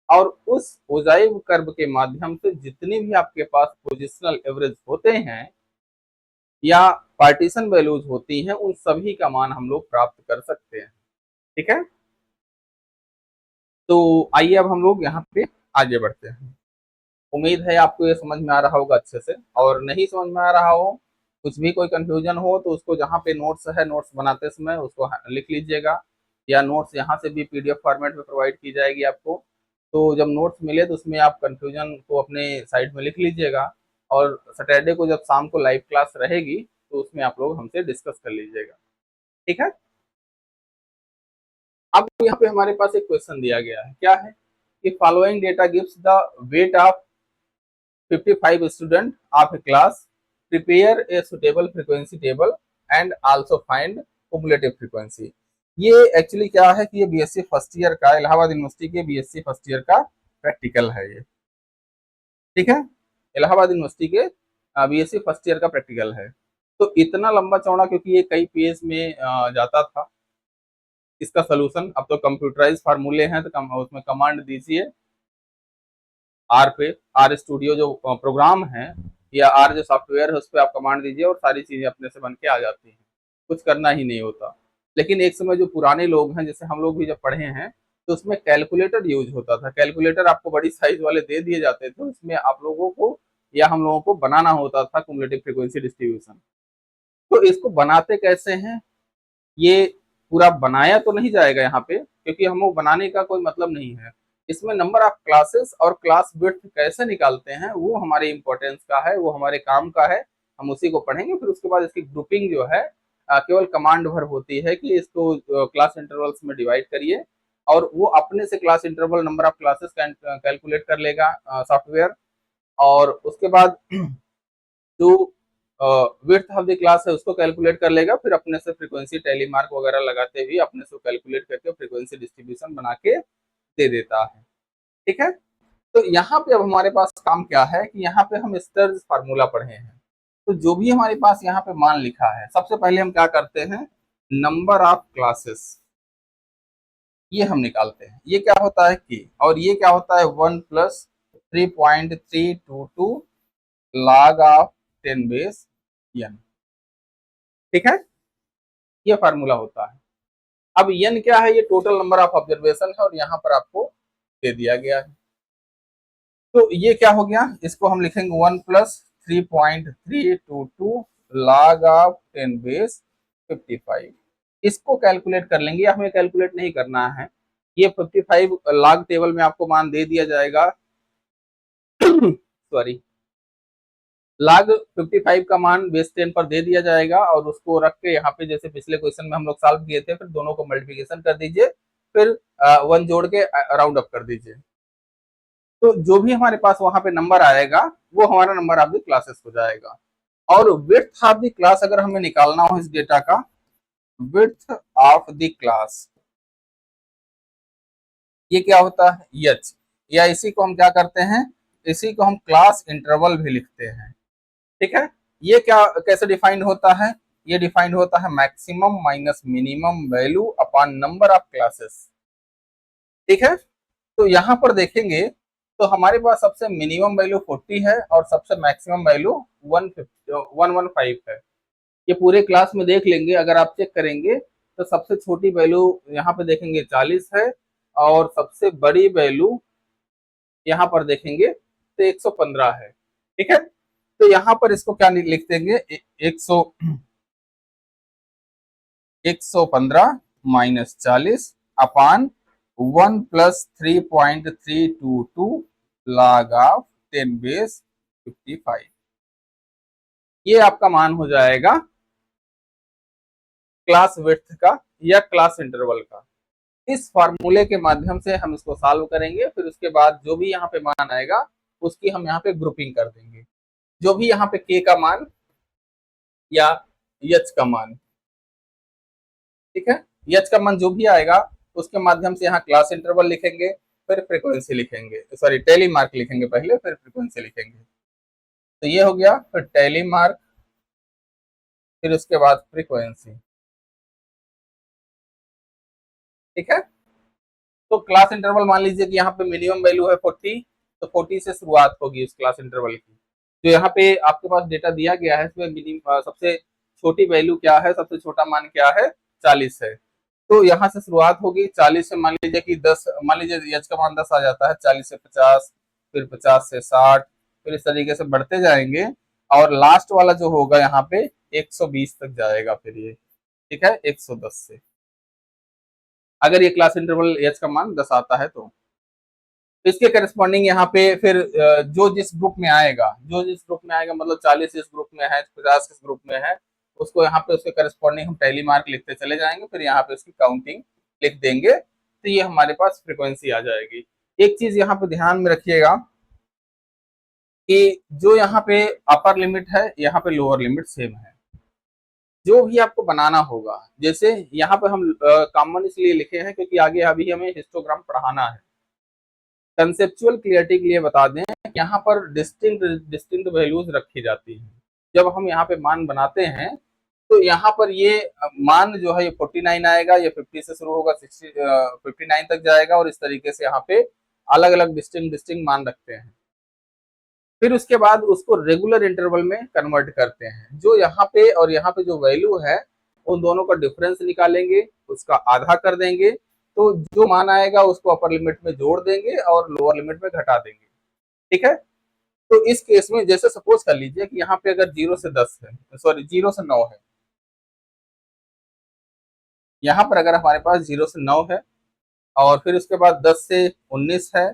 S1: और उस ओजाइव कर्व के माध्यम से जितनी भी आपके पास पोजिशनल एवरेज होते हैं या पार्टीशन वैल्यूज होती हैं उन सभी का मान हम लोग प्राप्त कर सकते हैं। ठीक है, तो आइए अब हम लोग यहाँ पे आगे बढ़ते हैं। उम्मीद है आपको ये समझ में आ रहा होगा अच्छे से, और नहीं समझ में आ रहा हो, कुछ भी कोई कंफ्यूजन हो तो उसको जहाँ पे नोट्स है, नोट्स बनाते समय उसको लिख लीजिएगा, या नोट्स यहाँ से भी पीडीएफ फॉर्मेट में प्रोवाइड की जाएगी आपको। तो जब नोट्स मिले तो उसमें आप कंफ्यूजन को अपने साइड में लिख लीजिएगा, और सैटरडे को जब शाम को लाइव क्लास रहेगी तो उसमें आप लोग हमसे डिस्कस कर लीजिएगा। ठीक है, अब यहाँ पे हमारे पास एक क्वेश्चन दिया गया है, क्या है कि following data gives the weight of 55 student of a class, prepare a suitable frequency table and also find cumulative frequency। ये एक्चुअली क्या है कि ये बीएससी फर्स्ट ईयर का, इलाहाबाद यूनिवर्सिटी के बीएससी फर्स्ट ईयर का प्रैक्टिकल है ये। ठीक है, इलाहाबाद यूनिवर्सिटी के बीएससी फर्स्ट ईयर का प्रैक्टिकल है। तो इतना लंबा चौड़ा क्योंकि ये कई पेज में जाता था इसका सोल्यूशन। अब तो कंप्यूटराइज फार्मूले हैं तो उसमें कमांड दीजिए आर पे, आर स्टूडियो जो प्रोग्राम है या आर जो सॉफ्टवेयर है उस पर आप कमांड दीजिए और सारी चीजें अपने से बन के आ जाती हैं, कुछ करना ही नहीं होता। लेकिन एक समय जो पुराने लोग हैं, जैसे हम लोग भी जब पढ़े हैं, तो उसमें कैलकुलेटर यूज होता था। कैलकुलेटर आपको बड़ी साइज वाले दे दिए जाते थे, उसमें आप लोगों को या हम लोगों को बनाना होता था क्युमुलेटिव फ्रीक्वेंसी डिस्ट्रीब्यूशन। तो इसको बनाते कैसे हैं, ये पूरा बनाया तो नहीं जाएगा यहाँ पे, क्योंकि हम लोग बनाने का कोई मतलब नहीं है। इसमें नंबर ऑफ क्लासेस और क्लास विड्थ कैसे निकालते हैं वो हमारे इंपॉर्टेंस का है, वो हमारे काम का है, हम उसी को पढ़ेंगे। फिर उसके बाद इसकी ग्रुपिंग जो है केवल कमांड भर होती है कि इसको क्लास इंटरवल्स में डिवाइड करिए, और वो अपने से class interval number of classes calculate कर लेगा सॉफ्टवेयर। और उसके बाद जो विड्थ ऑफ द क्लास है उसको कैलकुलेट कर लेगा, फिर अपने से फ्रीक्वेंसी टैली मार्क वगैरह लगाते हुए अपने से कैलकुलेट करके फ्रीक्वेंसी डिस्ट्रीब्यूशन बना के दे देता है। ठीक है, तो यहाँ पे अब हमारे पास काम क्या है कि यहाँ पे हम स्टर्ज फार्मूला पढ़े हैं। तो जो भी हमारे पास यहाँ पे मान लिखा है, सबसे पहले हम क्या करते हैं, नंबर ऑफ क्लासेस ये हम निकालते हैं। ये क्या होता है कि, और ये क्या होता है 1 + 3.322 log ऑफ 10 बेस n। ठीक है, ये फार्मूला होता है। अब n क्या है, ये टोटल नंबर ऑफ ऑब्जर्वेशन है और यहाँ पर आपको दे दिया गया है। तो ये क्या हो गया, इसको हम लिखेंगे 1 + 3.322 log ऑफ 10 बेस 55। इसको कैलकुलेट कर लेंगे, हमें कैलकुलेट नहीं करना है। ये 55 log टेबल में आपको मान दे दिया जाएगा सॉरी, log 55 का मान बेस 10 पर दे दिया जाएगा, और उसको रख के यहाँ पे जैसे पिछले क्वेश्चन में हम लोग सॉल्व किए थे, फिर दोनों को मल्टीप्लिकेशन कर दीजिए, फिर 1 जोड़ के राउंड अप कर दीजिए। तो जो भी हमारे पास वहां पे नंबर आएगा वो हमारा नंबर ऑफ द क्लासेस हो जाएगा। और विड्थ ऑफ द क्लास अगर हमें निकालना हो इस डेटा का, विड्थ ऑफ द क्लास ये क्या होता है एच, या इसी को हम क्या करते हैं, इसी को हम क्लास इंटरवल भी लिखते हैं। ठीक है, ये क्या कैसे डिफाइंड होता है, ये डिफाइंड होता है maximum minus minimum value upon number of classes. ठीक है। तो यहाँ पर देखेंगे तो हमारे पास सबसे मिनिमम वैल्यू 40 है और सबसे मैक्सिमम वैल्यू 115 है। ये पूरे क्लास में देख लेंगे, अगर आप चेक करेंगे तो सबसे छोटी वैल्यू यहाँ पे देखेंगे 40 है और सबसे बड़ी वैल्यू यहाँ पर देखेंगे तो 115 है। ठीक है। तो यहाँ पर इसको क्या लिख देंगे, 115 माइनस 40 अपान 1 + 3.322 log ऑफ 10⁻55। ये आपका मान हो जाएगा क्लास विड्थ का या क्लास इंटरवल का। इस फार्मूले के माध्यम से हम इसको सॉल्व करेंगे, फिर उसके बाद जो भी यहाँ पे मान आएगा उसकी हम यहाँ पे ग्रुपिंग कर देंगे। जो भी यहाँ पे के का मान या एच का मान, ठीक है, एच का मान जो भी आएगा उसके माध्यम से यहाँ क्लास इंटरवल लिखेंगे, फिर फ्रीक्वेंसी लिखेंगे, सॉरी टैली मार्क लिखेंगे पहले, फिर फ्रीक्वेंसी लिखेंगे। तो ये हो गया, फिर टैली मार्क, फिर उसके बाद फ्रीक्वेंसी। ठीक है। तो क्लास इंटरवल मान लीजिए कि यहाँ पे मिनिमम वैल्यू है 40, तो 40 से शुरुआत होगी उस क्लास इंटरवल की। जो यहाँ पे आपके पास डेटा दिया गया है इसमें मिनिमम सबसे छोटी वैल्यू क्या है, सबसे छोटा मान क्या है, 40 है। तो यहाँ से शुरुआत होगी 40 से, मान लीजिए कि 10, मान लीजिए एच का मान 10 आ जाता है, 40 से 50, फिर 50 से 60, फिर इस तरीके से बढ़ते जाएंगे और लास्ट वाला जो होगा यहाँ पे 120 तक जाएगा फिर ये। ठीक है, 110 से, अगर ये क्लास इंटरवल एच का मान 10 आता है तो इसके करस्पॉन्डिंग यहाँ पे फिर जो जिस ग्रुप में आएगा, जो जिस ग्रुप में आएगा, मतलब 40 इस ग्रुप में है, 50 इस ग्रुप में है, उसको यहाँ पे उसके करस्पॉन्डिंग हम टैली मार्क लिखते चले जाएंगे, फिर यहाँ पे उसकी काउंटिंग लिख देंगे, तो ये हमारे पास फ्रीक्वेंसी आ जाएगी। एक चीज यहाँ पे ध्यान में रखिएगा कि जो यहाँ पे अपर लिमिट है, यहाँ पे लोअर लिमिट सेम है। जो भी आपको बनाना होगा, जैसे यहाँ पे हम कॉमन इसलिए लिखे हैं क्योंकि आगे अभी हमें हिस्टोग्राम पढ़ाना है। कंसेप्चुअल क्लियरिटी के लिए बता दें, यहाँ पर डिस्टिंक्ट डिस्टिंक्ट वैल्यूज रखी जाती हैं। जब हम यहाँ पे मान बनाते हैं तो यहाँ पर ये मान जो है ये 49 आएगा, ये 50 से शुरू होगा, 59 तक जाएगा और इस तरीके से यहाँ पे अलग अलग डिस्टिंक्ट डिस्टिंक्ट मान रखते हैं। फिर उसके बाद उसको रेगुलर इंटरवल में कन्वर्ट करते हैं। जो यहाँ पे और यहाँ पे जो वैल्यू है उन दोनों का डिफरेंस निकालेंगे, उसका आधा कर देंगे, तो जो मान आएगा उसको अपर लिमिट में जोड़ देंगे और लोअर लिमिट में घटा देंगे। ठीक है। तो इस केस में जैसे सपोज कर लीजिए कि यहाँ पे अगर 0 से 10 है, सॉरी 0 से 9 है, यहाँ पर अगर हमारे पास 0 से 9 है और फिर उसके बाद 10 से 19 है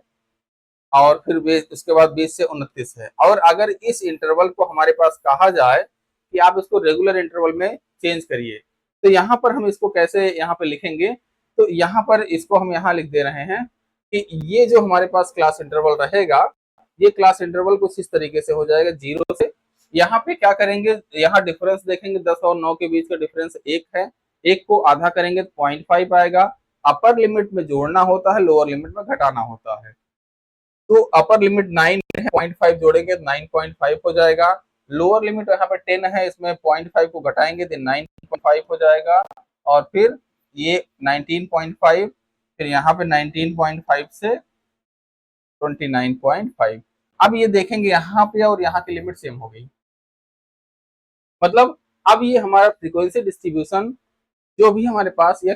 S1: और फिर उसके बाद 20 से 29 है, और अगर इस इंटरवल को हमारे पास कहा जाए कि आप इसको रेगुलर इंटरवल में चेंज करिए, तो यहाँ पर हम इसको कैसे यहाँ पे लिखेंगे, तो यहाँ पर इसको हम यहाँ लिख दे रहे हैं कि ये जो हमारे पास क्लास इंटरवल रहेगा, ये क्लास इंटरवल कुछ इस तरीके से हो जाएगा 0 से, यहाँ पे क्या करेंगे, यहाँ डिफरेंस देखेंगे 10 और 9 के बीच का डिफरेंस 1 है, एक को आधा करेंगे तो 0.5 आएगा। अपर लिमिट में जोड़ना होता है, लोअर लिमिट में घटाना होता है। तो अपर लिमिट 9 है, 0.5 जोड़ेंगे तो 9.5 हो जाएगा। लोअर लिमिट यहाँ पे 10 है, इसमें 0.5 को घटाएंगे तो 9.5 हो जाएगा, और फिर ये 19.5, फिर यहाँ पे 19.5 से 29.5। अब ये देखेंगे यहाँ पे और यहाँ की लिमिट सेम हो गई, मतलब अब ये हमारा फ्रीक्वेंसी डिस्ट्रीब्यूशन जो भी हमारे पास या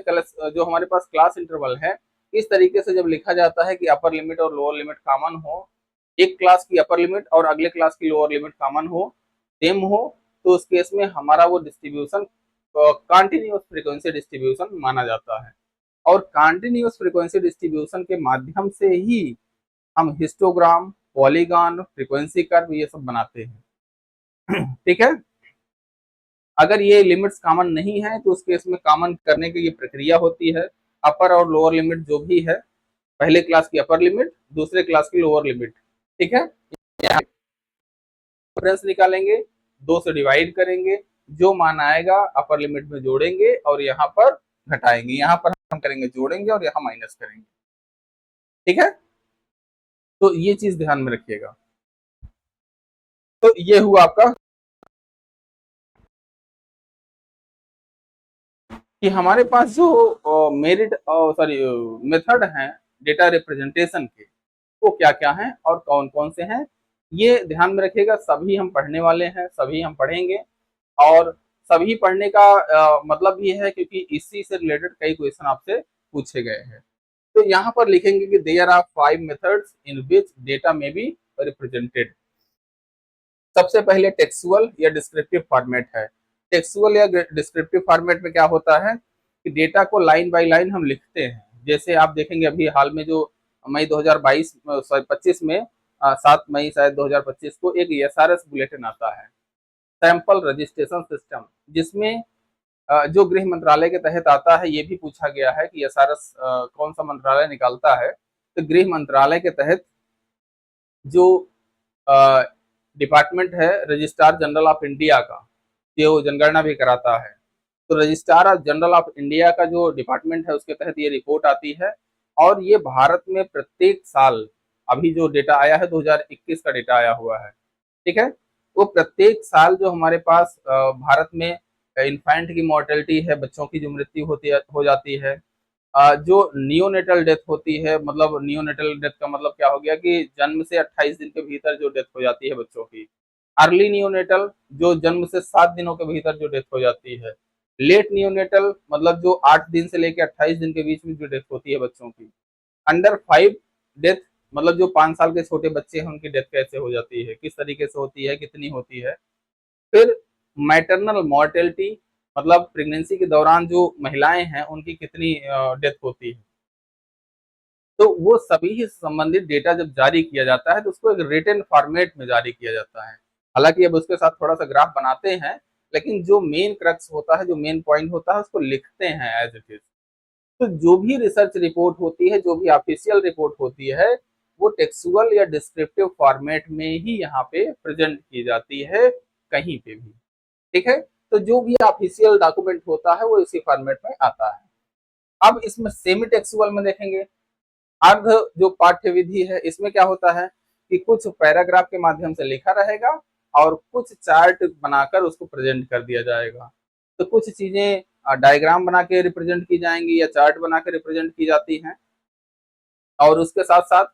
S1: जो हमारे पास क्लास इंटरवल है, इस तरीके से जब लिखा जाता है कि अपर लिमिट और लोअर लिमिट कॉमन हो, एक क्लास की अपर लिमिट और अगले क्लास की लोअर लिमिट कॉमन हो, सेम हो, तो उस केस में हमारा वो डिस्ट्रीब्यूशन कॉन्टिन्यूअस फ्रीक्वेंसी डिस्ट्रीब्यूशन माना जाता है। और कॉन्टिन्यूअस फ्रीक्वेंसी डिस्ट्रीब्यूशन के माध्यम से ही हम हिस्टोग्राम, पॉलीगॉन, फ्रीक्वेंसी कर्व ये सब बनाते हैं। ठीक है। अगर ये लिमिट्स कॉमन नहीं है तो उस केस में कॉमन करने की ये प्रक्रिया होती है। अपर और लोअर लिमिट जो भी है, पहले क्लास की अपर लिमिट, दूसरे क्लास की लोअर लिमिट, ठीक है, डिफरेंस निकालेंगे, 2 से डिवाइड करेंगे, जो मान आएगा अपर लिमिट में जोड़ेंगे और यहाँ पर घटाएंगे, यहाँ पर हम करेंगे जोड़ेंगे और यहाँ माइनस करेंगे। ठीक है। तो ये चीज ध्यान में रखिएगा। तो ये हुआ आपका कि हमारे पास जो मेरिट, सॉरी, मेथड है, डेटा रिप्रेजेंटेशन के, वो क्या क्या हैं और कौन कौन से हैं, ये ध्यान में रखिएगा। सभी हम पढ़ने वाले हैं, सभी हम पढ़ेंगे, और सभी पढ़ने का मतलब ये है क्योंकि इसी से रिलेटेड कई क्वेश्चन आपसे पूछे गए हैं। तो यहाँ पर लिखेंगे कि there are 5 methods in which data may be represented. सबसे पहले टेक्सुअल या डिस्क्रिप्टिव फॉर्मेट है। टेक्सुअल या डिस्क्रिप्टिव फॉर्मेट में क्या होता है कि डेटा को लाइन बाय लाइन हम लिखते हैं। जैसे आप देखेंगे अभी हाल में जो मई 2022 25 में 7 मई शायद 2025 को एक एसआरएस बुलेटिन आता है, सैंपल रजिस्ट्रेशन सिस्टम, जिसमें जो गृह मंत्रालय के तहत आता है। ये भी पूछा गया है कि एसआरएस कौन सा मंत्रालय निकालता है, तो गृह मंत्रालय के तहत जो डिपार्टमेंट है रजिस्ट्रार जनरल ऑफ इंडिया का, जो जनगणना भी कराता है, तो रजिस्ट्रार जनरल ऑफ इंडिया का जो डिपार्टमेंट है उसके तहत ये रिपोर्ट आती है। और ये भारत में प्रत्येक साल, अभी जो डेटा आया है 2021 का डेटा आया हुआ है, ठीक है, वो प्रत्येक साल जो हमारे पास भारत में इन्फेंट की मॉर्टेलिटी है, बच्चों की जो मृत्यु होती है हो जाती है, जो नियोनेटल डेथ होती है, मतलब नियोनेटल डेथ का मतलब क्या हो गया कि जन्म से 28 दिन के भीतर जो डेथ हो जाती है बच्चों की। अर्ली नियोनेटल जो जन्म से 7 दिनों के भीतर जो डेथ हो जाती है। लेट नियोनेटल मतलब जो 8 दिन से लेकर 28 दिन के बीच में जो डेथ होती है बच्चों की। अंडर 5 डेथ मतलब जो 5 साल के छोटे बच्चे हैं उनकी डेथ कैसे हो जाती है, किस तरीके से होती है, कितनी होती है। फिर मैटरनल मॉर्टेलिटी मतलब प्रेगनेंसी के दौरान जो महिलाएं हैं उनकी कितनी डेथ होती है। तो वो सभी से संबंधित डेटा जब जारी किया जाता है तो उसको एक रिटन फॉर्मेट में जारी किया जाता है। हालांकि अब उसके साथ थोड़ा सा ग्राफ बनाते हैं, लेकिन जो मेन क्रक्स होता है, जो मेन पॉइंट होता है, उसको लिखते हैं एज इट इज। तो जो भी रिसर्च रिपोर्ट होती है, जो भी ऑफिशियल रिपोर्ट होती है, वो टेक्सुअल या डिस्क्रिप्टिव फॉर्मेट में ही यहाँ पे प्रेजेंट की जाती है, कहीं पे भी, ठीक है। तो जो भी ऑफिशियल डॉक्यूमेंट होता है वो इसी फॉर्मेट में आता है। अब इसमें सेमी टेक्सुअल में देखेंगे, अर्ध जो पाठ्य विधि है, इसमें क्या होता है कि कुछ पैराग्राफ के माध्यम से लिखा रहेगा और कुछ चार्ट बनाकर उसको प्रेजेंट कर दिया जाएगा। तो कुछ चीजें डायग्राम बना के रिप्रेजेंट की जाएंगी या चार्ट बना के रिप्रेजेंट की जाती हैं, और उसके साथ साथ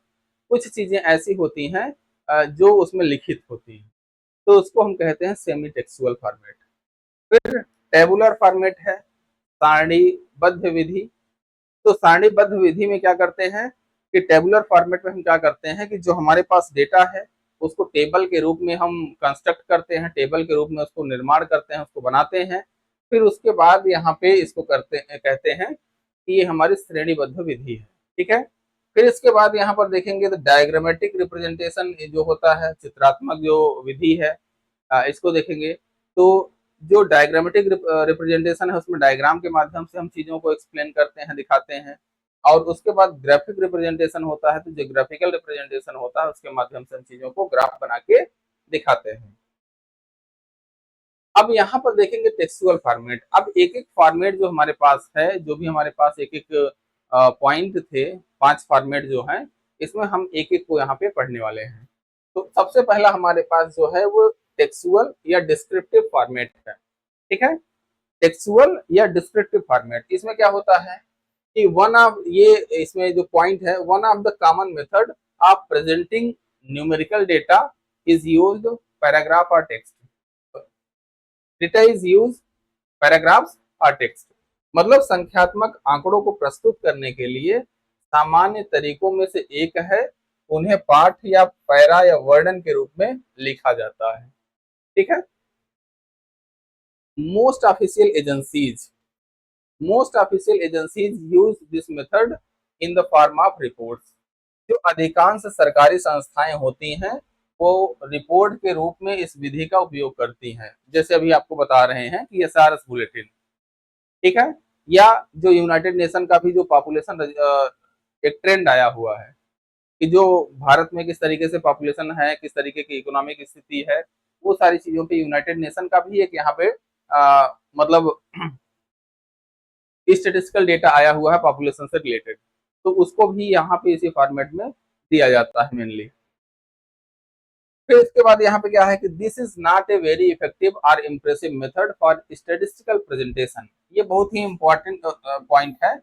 S1: कुछ चीजें ऐसी होती हैं जो उसमें लिखित होती हैं, तो उसको हम कहते हैं सेमी टेक्सुअल फॉर्मेट। फिर टेबुलर फॉर्मेट है, सारणीबद्ध विधि। तो सारणीबद्ध विधि में क्या करते हैं कि टेबुलर फॉर्मेट में हम क्या करते हैं कि जो हमारे पास डेटा है उसको टेबल के रूप में हम कंस्ट्रक्ट करते हैं, टेबल के रूप में उसको निर्माण करते हैं, उसको बनाते हैं। फिर उसके बाद यहाँ पे इसको कहते हैं कि ये हमारी श्रेणीबद्ध विधि है, ठीक है। फिर इसके बाद यहाँ पर देखेंगे तो डायग्रामेटिक रिप्रेजेंटेशन जो होता है, चित्रात्मक जो विधि है, इसको देखेंगे। तो जो डायग्रामेटिक रिप्रेजेंटेशन है उसमें डायग्राम के माध्यम से हम चीजों को एक्सप्लेन करते हैं, दिखाते हैं। और उसके बाद ग्राफिक रिप्रेजेंटेशन होता है, तो जो ग्राफिकल रिप्रेजेंटेशन होता है उसके माध्यम से हम चीजों को ग्राफ बना के दिखाते हैं। अब यहाँ पर देखेंगे टेक्सुअल फॉर्मेट। अब एक एक फॉर्मेट जो हमारे पास है, जो भी हमारे पास एक एक पॉइंट थे, 5 फॉर्मेट जो है, इसमें हम एक एक को यहाँ पे पढ़ने वाले हैं। तो सबसे पहला हमारे पास जो है वो टेक्सुअल या डिस्क्रिप्टिव फॉर्मेट है, ठीक है। टेक्सुअल या डिस्क्रिप्टिव फॉर्मेट, इसमें क्या होता है कि वन ऑफ ये इसमें जो पॉइंट है, one of the common method of presenting numerical data is used paragraph और text. Data is use paragraphs और टेक्स्ट, मतलब संख्यात्मक आंकड़ों को प्रस्तुत करने के लिए सामान्य तरीकों में से एक है, उन्हें पाठ या पैरा या वर्णन के रूप में लिखा जाता है, ठीक है। Most official agencies most official agencies use this method in the form of reports. जो अधिकांश सरकारी संस्थाएं होती हैं वो रिपोर्ट के रूप में इस विधि का उपयोग करती हैं, जैसे अभी आपको बता रहे हैं कि एसआरएस बुलेटिन, ठीक है। या जो यूनाइटेड नेशन का भी जो पॉपुलेशन एक ट्रेंड आया हुआ है कि जो भारत में किस तरीके से पॉपुलेशन है, किस तरीके की इकोनॉमिक स्थिति है, वो सारी चीजों पे यूनाइटेड नेशन का भी एक यहाँ पे मतलब स्टेटिस्टिकल डेटा आया हुआ है पॉपुलेशन से रिलेटेड, तो उसको भी यहाँ पे इसी फॉर्मेट में दिया जाता है मेनली। फिर इसके बाद यहाँ पे क्या है कि this is not a very effective और impressive method for statistical presentation. ये बहुत ही इंपॉर्टेंट पॉइंट है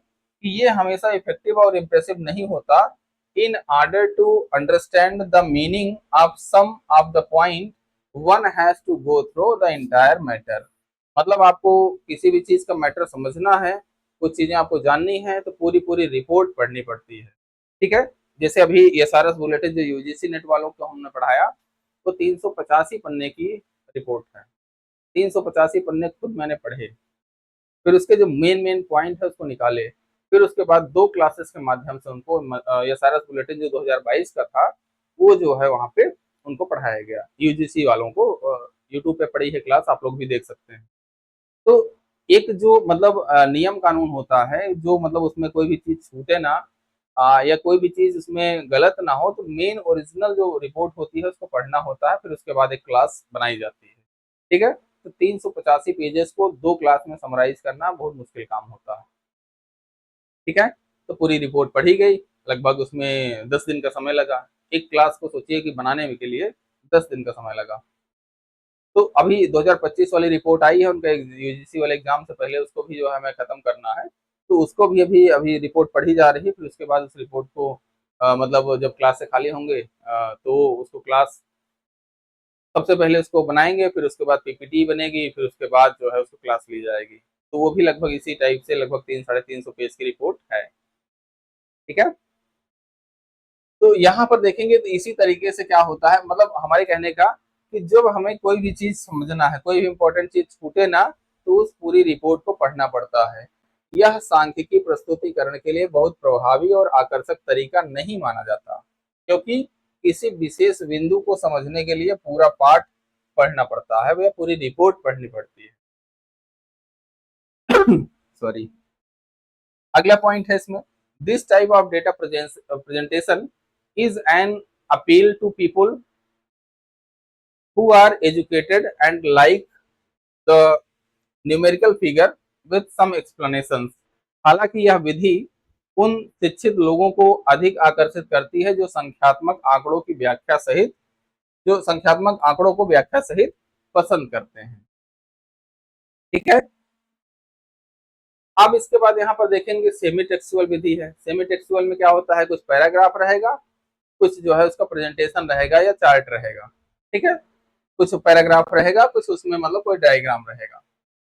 S1: कि ये हमेशा इफेक्टिव और इम्प्रेसिव नहीं होता। In order to understand the meaning of some of the point one has to go through the entire matter. मतलब आपको किसी भी चीज का मैटर समझना है, कुछ चीजें आपको जाननी है, तो पूरी पूरी रिपोर्ट पढ़नी पड़ती है। ठीक है, जैसे अभी एसआरएस बुलेटिन जो यूजीसी नेट वालों को हमने पढ़ाया, तो 385 पन्ने की रिपोर्ट है। 385 पन्ने खुद मैंने पढ़े, फिर उसके जो मेन मेन पॉइंट है उसको निकाले, फिर उसके बाद 2 क्लासेस के माध्यम से उनको एसआरएस बुलेटिन जो 2022 का था वो जो है वहाँ पे उनको पढ़ाया गया। यूजीसी वालों को यूट्यूब पे पढ़ी है क्लास, आप लोग भी देख सकते हैं। तो एक जो मतलब नियम कानून होता है, जो मतलब उसमें कोई भी चीज छूटे ना, या कोई भी चीज उसमें गलत ना हो, तो मेन ओरिजिनल जो रिपोर्ट होती है उसको पढ़ना होता है, फिर उसके बाद एक क्लास बनाई जाती है। ठीक है, तो 385 पेजेस को 2 क्लास में समराइज करना बहुत मुश्किल काम होता है। ठीक है, तो पूरी रिपोर्ट पढ़ी गई, लगभग उसमें 10 दिन का समय लगा। एक क्लास को सोचिए कि बनाने के लिए 10 दिन का समय लगा। तो अभी 2025 वाली रिपोर्ट आई है उनका यूजीसी वाले एग्जाम से पहले, उसको भी जो है हमें खत्म करना है। तो उसको भी अभी अभी रिपोर्ट पढ़ी जा रही है, फिर उसके बाद उस रिपोर्ट को मतलब जब क्लास से खाली होंगे तो उसको क्लास सबसे पहले उसको बनाएंगे, फिर उसके बाद पीपीटी बनेगी, फिर उसके बाद जो है उसको क्लास ली जाएगी। तो वो भी लगभग इसी टाइप से लगभग 300-350 पेज की रिपोर्ट है। ठीक है, तो यहाँ पर देखेंगे तो इसी तरीके से क्या होता है, मतलब हमारे कहने का कि जब हमें कोई भी चीज समझना है, कोई भी इंपॉर्टेंट चीज छूटे ना, तो उस पूरी रिपोर्ट को पढ़ना पड़ता है। यह सांख्यिकी प्रस्तुतिकरण के लिए बहुत प्रभावी और आकर्षक तरीका नहीं माना जाता, क्योंकि किसी विशेष बिंदु को समझने के लिए पूरा पाठ पढ़ना पड़ता है, वह पूरी रिपोर्ट पढ़नी पड़ती है। सॉरी। अगला पॉइंट है इसमें, this type of data presentation is an appeal to people who are educated and like the numerical figure with some explanations। हालांकि यह विधि उन शिक्षित लोगों को अधिक आकर्षित करती है जो संख्यात्मक आंकड़ों को व्याख्या सहित पसंद करते हैं। ठीक है, अब इसके बाद यहाँ पर देखेंगे सेमी टेक्सुअल विधि है। सेमी टेक्सुअल में क्या होता है, कुछ पैराग्राफ रहेगा, कुछ जो है उसका प्रेजेंटेशन रहेगा या चार्ट रहेगा। ठीक है, कुछ पैराग्राफ रहेगा, कुछ उसमें मतलब कोई डायग्राम रहेगा।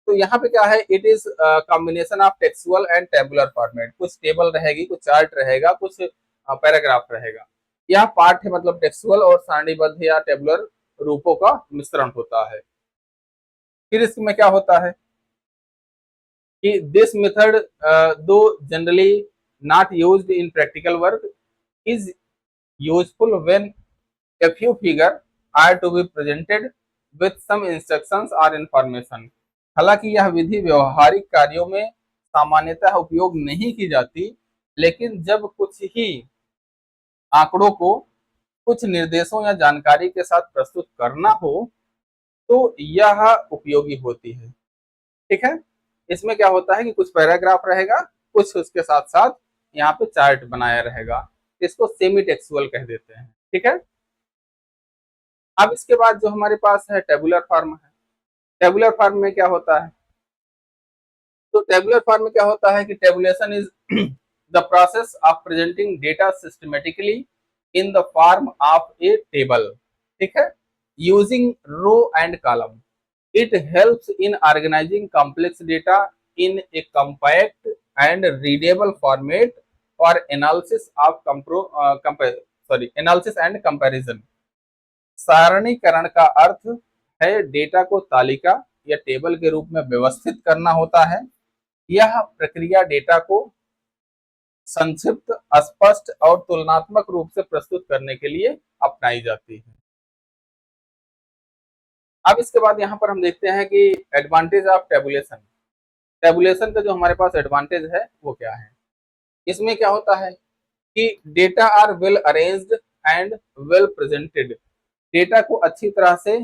S1: तो यहाँ पे क्या है, it is combination of textual and tabular format. कुछ टेबल रहेगी, कुछ चार्ट रहेगा, कुछ पैराग्राफ रहेगा। यह पार्ट है मतलब टेक्सुअल और सारणीबद्ध या टेबुलर रूपों का मिश्रण होता है। फिर इसमें क्या होता है कि दिस मेथड दो generally not used in practical work is useful when a few figure are to be presented with some instructions or information। हालांकि यह विधि व्यवहारिक कार्यों में सामान्यतः उपयोग नहीं की जाती, लेकिन जब कुछ ही आंकड़ों को कुछ निर्देशों या जानकारी के साथ प्रस्तुत करना हो तो यह उपयोगी होती है। ठीक है, इसमें क्या होता है कि कुछ पैराग्राफ रहेगा, कुछ उसके साथ साथ यहाँ पे चार्ट बनाया रहेगा, इसको सेमी टेक्सुअल कह देते हैं। ठीक है, अब इसके बाद जो हमारे पास है टेबुलर फॉर्म है। टेबुलर फॉर्म में क्या होता है, तो टेबुलर फॉर्म में क्या होता है कि tabulation is the process of presenting data systematically in the form of a table. ठीक है, using row and column. It helps in organizing complex data in a compact and readable format for analysis of analysis and comparison. सारणीकरण का अर्थ है data को तालिका या table के रूप में व्यवस्थित करना होता है। यह प्रक्रिया डेटा को संक्षिप्त, स्पष्ट और तुलनात्मक रूप से प्रस्तुत करने के लिए अपनाई जाती है। अब इसके बाद यहाँ पर हम देखते हैं कि एडवांटेज ऑफ टेबुलेशन। टेबुलेशन का जो हमारे पास एडवांटेज है वो क्या है। इसमें क्या होता है कि data are well arranged and well presented. Data को अच्छी तरह से